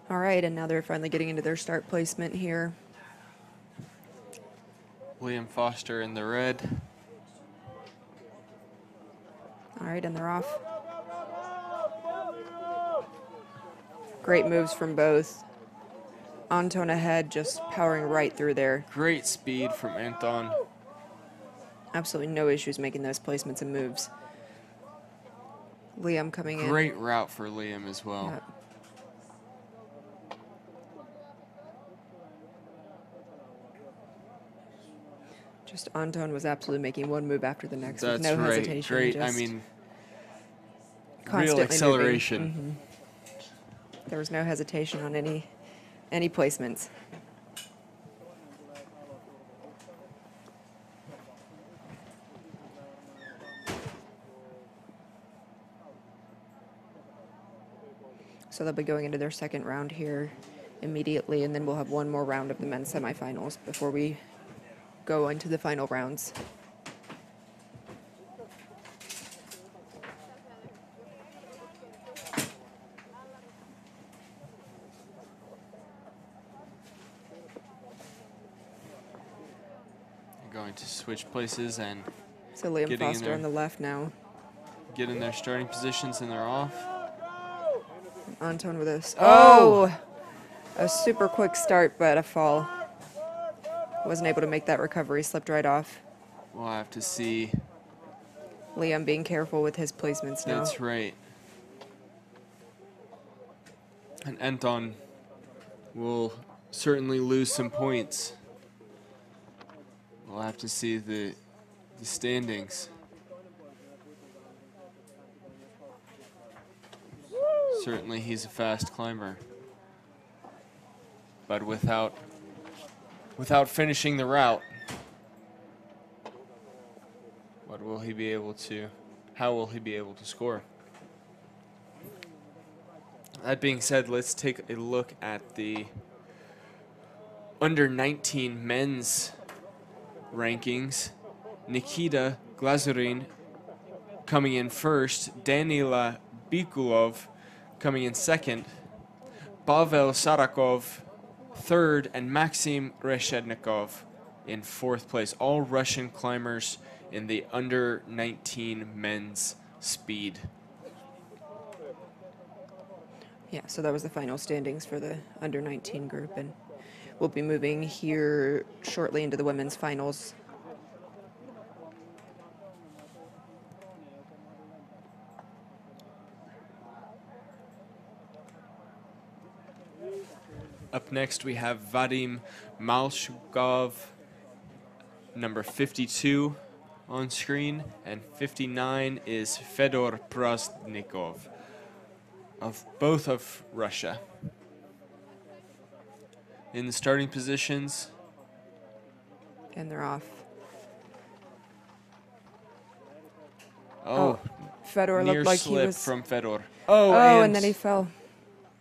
All right, and now they're finally getting into their start placement here. Liam Foster in the red. All right, and they're off. Great moves from both. Anton ahead, just powering right through there. Great speed from Anton. Absolutely no issues making those placements and moves. Liam coming in. Great route for Liam as well. Yeah. Just Anton was absolutely making one move after the next with no hesitation. Great. I just mean, real constantly acceleration. moving. There was no hesitation on any placements. So they'll be going into their second round here immediately, and then we'll have one more round of the men's semifinals before we go into the final rounds. Going to switch places and So Liam getting in Foster there. on the left now. Get in their starting positions, and they're off. Anton with a super quick start, but a fall. Wasn't able to make that recovery, slipped right off. We'll have to see. Liam being careful with his placements now. That's right. And Anton will certainly lose some points. We'll have to see the standings. Certainly he's a fast climber. But without finishing the route, how will he be able to score? That being said, let's take a look at the under 19 men's rankings. Nikita Glazurin coming in first, Danila Bikulov coming in second, Pavel Sarakov third, and Maxim Reshednikov in fourth place. All Russian climbers in the under 19 men's speed. Yeah, so that was the final standings for the under 19 group, and we'll be moving here shortly into the women's finals. Up next, we have Vadim Malkov, number 52 on screen, and 59 is Fedor Prostnikov, of both of Russia. In the starting positions, And they're off. Fedor near looked like he slip was... from Fedor. and then he fell.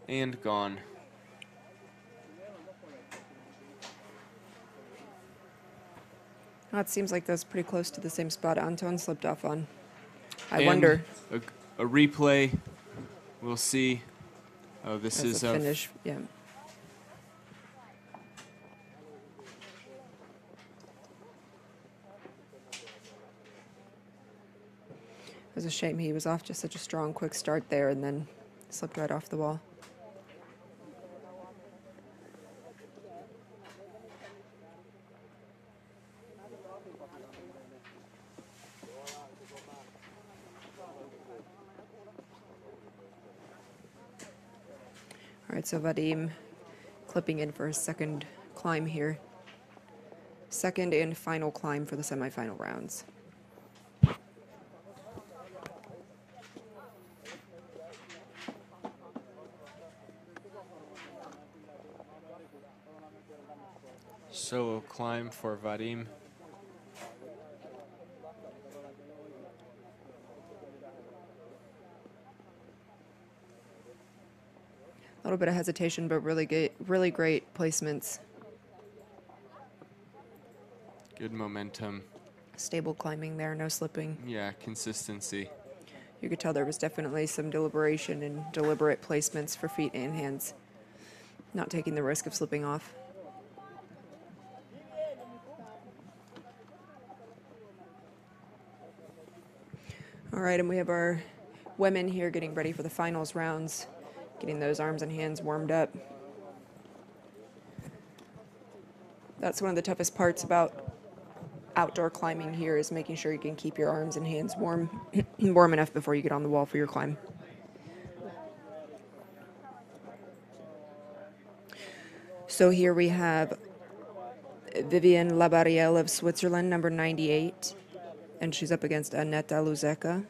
And gone. Oh, it seems like that's pretty close to the same spot Anton slipped off on. I And wonder. A replay, we'll see. Oh, this As is a a finish, yeah. It was a shame he was off to such a strong, quick start there and then slipped right off the wall. All right, so Vadim clipping in for his second climb here. Second and final climb for the semifinal rounds. solo climb for Vadim. A little bit of hesitation, but really great placements. Good momentum. Stable climbing there, no slipping. Yeah, consistency. You could tell there was definitely some deliberation and deliberate placements for feet and hands. Not taking the risk of slipping off. All right, and we have our women here getting ready for the finals rounds, getting those arms and hands warmed up. That's one of the toughest parts about outdoor climbing here, is making sure you can keep your arms and hands warm, warm enough before you get on the wall for your climb. So here we have Vivian Labarielle of Switzerland, number 98, and she's up against Aneta Luzeka.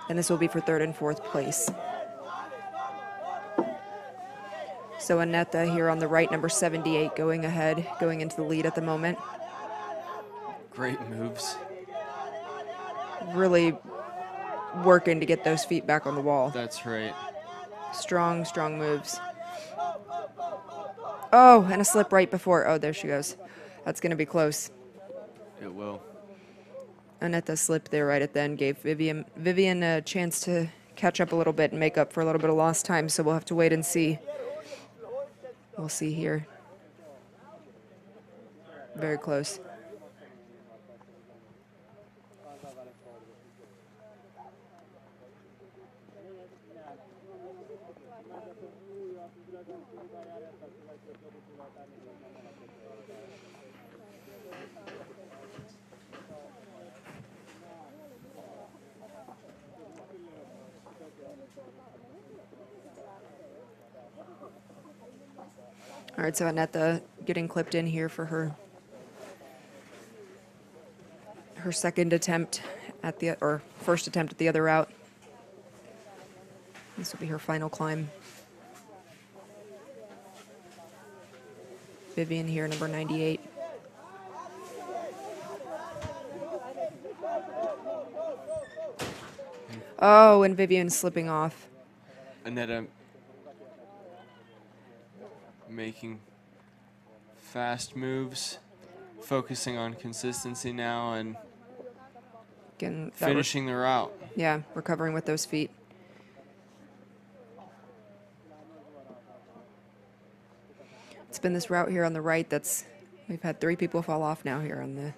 And this will be for third and fourth place. So Aneta here on the right, number 78, going ahead, going into the lead at the moment. Great moves. Really working to get those feet back on the wall. That's right. Strong, strong moves. Oh, and a slip right before. Oh, there she goes. That's going to be close. It will. Aneta slipped there right at the end, gave Vivian a chance to catch up a little bit and make up for a little bit of lost time, so we'll have to wait and see. We'll see here. Very close. All right, so Aneta getting clipped in here for her second attempt at the, or first attempt at the other route. This will be her final climb. Vivian here, number 98. Oh, and Vivian slipping off. Aneta making fast moves, focusing on consistency now, and Again, finishing the route. Yeah, recovering with those feet. It's been this route here on the right that's, we've had 3 people fall off now here on the...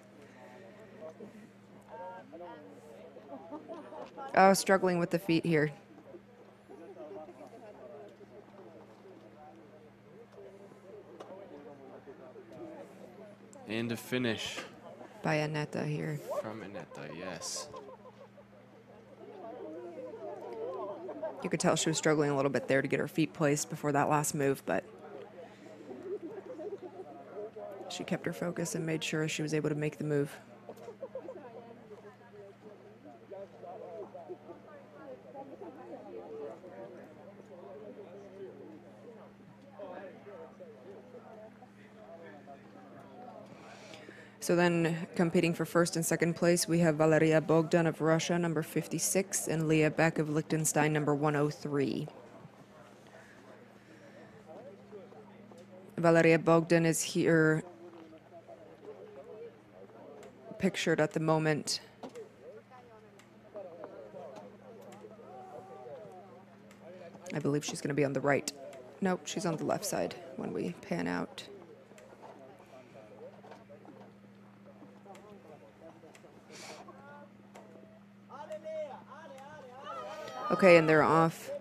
Oh, struggling with the feet here. And a finish By Aneta here. from Aneta, yes. You could tell she was struggling a little bit there to get her feet placed before that last move, but she kept her focus and made sure she was able to make the move. So then competing for first and second place, we have Valeria Bogdan of Russia, number 56, and Leah Beck of Liechtenstein, number 103. Valeria Bogdan is here pictured at the moment. I believe she's going to be on the right. Nope, she's on the left side when we pan out. Okay, and they're off.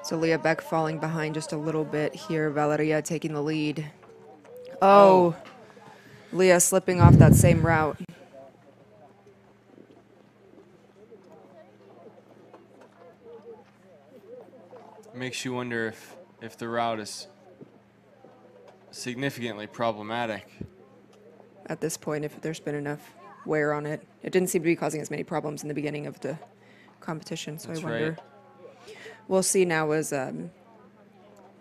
So Leah Beck falling behind just a little bit here. Valeria taking the lead. Oh, Leah slipping off that same route. Makes you wonder if the route is significantly problematic. At this point, if there's been enough wear on it. It didn't seem to be causing as many problems in the beginning of the competition, so That's I wonder. right. We'll see now as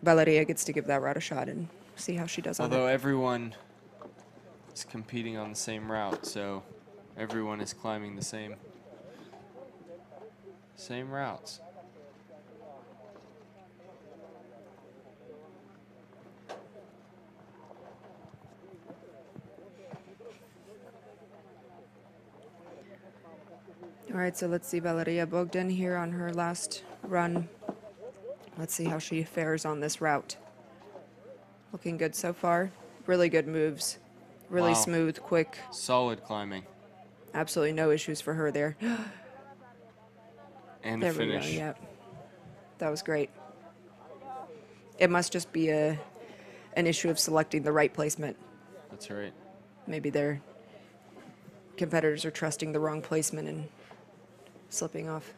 Valeria gets to give that route a shot and see how she does on Although it. everyone is competing on the same route, so everyone is climbing the same routes. All right, so let's see Valeria Bogdan here on her last run. Let's see how she fares on this route. Looking good so far. Really good moves. Really Wow. smooth, quick. Solid climbing. Absolutely no issues for her there. And There a we go, finish. yep. That was great. It must just be an issue of selecting the right placement. That's right. Maybe their competitors are trusting the wrong placement and slipping off.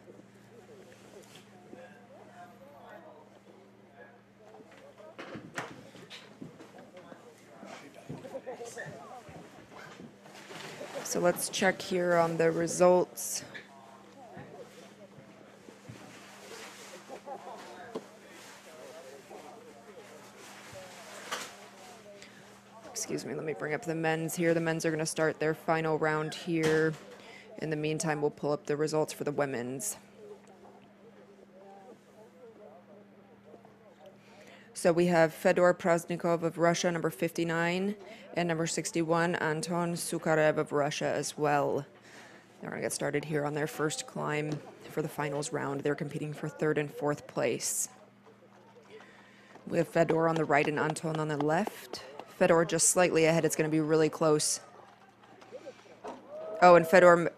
So let's check here on the results. Excuse me, let me bring up the men's here. The men's are going to start their final round here. In the meantime, we'll pull up the results for the women's. So we have Fedor Prasnikov of Russia, number 59, and number 61, Anton Sukharev of Russia as well. They're going to get started here on their first climb for the finals round. They're competing for 3rd and 4th place. We have Fedor on the right and Anton on the left. Fedor just slightly ahead. It's going to be really close. Oh, and Fedor,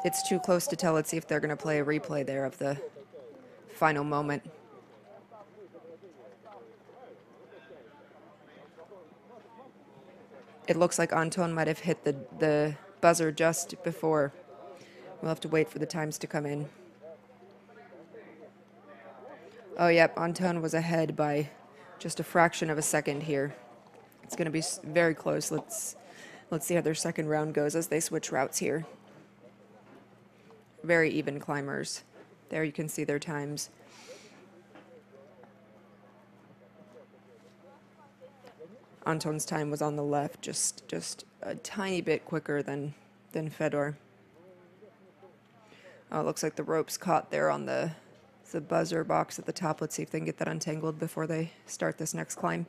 it's too close to tell. Let's see if they're going to play a replay there of the final moment. It looks like Anton might have hit the buzzer just before. We'll have to wait for the times to come in. Oh, yep, Anton was ahead by just a fraction of a second here. It's going to be very close. Let's see how their second round goes as they switch routes here. Very even climbers. There you can see their times. Anton's time was on the left, just a tiny bit quicker than Fedor. Oh, it looks like the rope's caught there on the buzzer box at the top. Let's see if they can get that untangled before they start this next climb.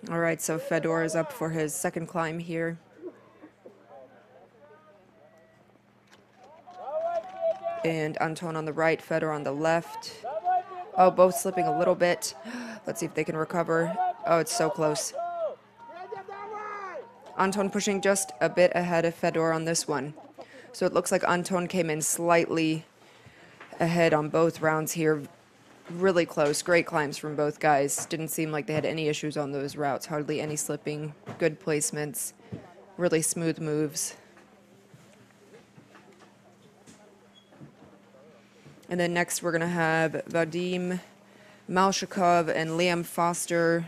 All right, so Fedor is up for his second climb here. And Anton on the right, Fedor on the left. Oh, both slipping a little bit. Let's see if they can recover. Oh, it's so close. Anton pushing just a bit ahead of Fedor on this one. So it looks like Anton came in slightly ahead on both rounds here. Really close. Great climbs from both guys. Didn't seem like they had any issues on those routes. Hardly any slipping. Good placements. Really smooth moves. And then next we're going to have Vadim Malkov and Liam Foster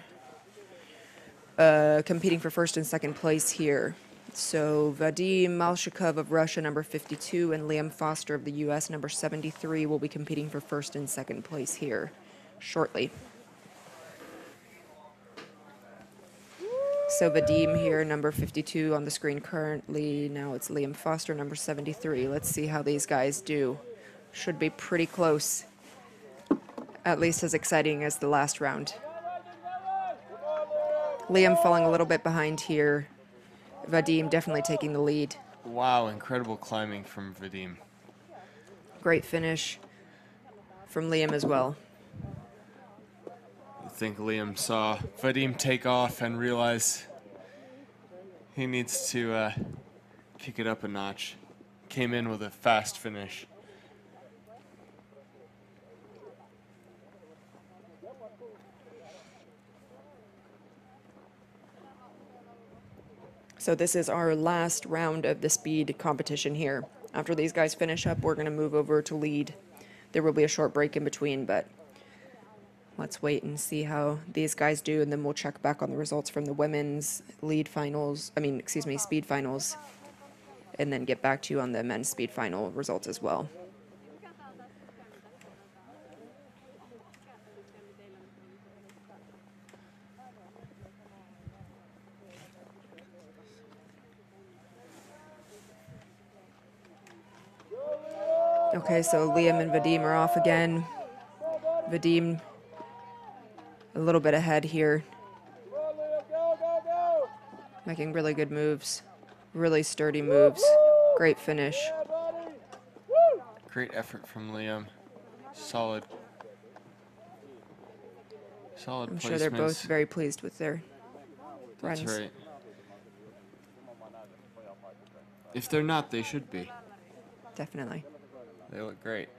competing for 1st and 2nd place here. So Vadim Malkov of Russia, number 52, and Liam Foster of the U.S., number 73, will be competing for 1st and 2nd place here shortly. So Vadim here, number 52 on the screen currently. Now it's Liam Foster, number 73. Let's see how these guys do. Should be pretty close. At least as exciting as the last round. Liam falling a little bit behind here. Vadim definitely taking the lead. Wow, incredible climbing from Vadim. Great finish from Liam as well. I think Liam saw Vadim take off and realize he needs to kick it up a notch. Came in with a fast finish. So this is our last round of the speed competition here. After these guys finish up, we're going to move over to lead. There will be a short break in between, but let's wait and see how these guys do, and then we'll check back on the results from the women's speed finals, and then get back to you on the men's speed final results as well. Okay, so Liam and Vadim are off again. Vadim a little bit ahead here. making really good moves, really sturdy moves. Great finish. Great effort from Liam. Solid. Solid I'm placements. sure they're both very pleased with their That's runs. right. If they're not, they should be. Definitely. They look great.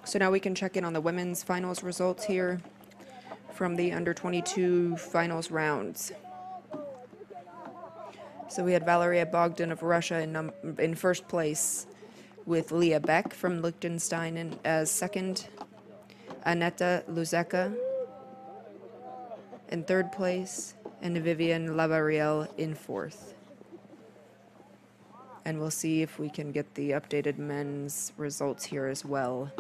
So now we can check in on the women's finals results here from the under-22 finals rounds. So we had Valeria Bogdan of Russia in first place, with Leah Beck from Liechtenstein as second, Aneta Luzeka in third place, and Vivian Lavariel in fourth. And we'll see if we can get the updated men's results here as well.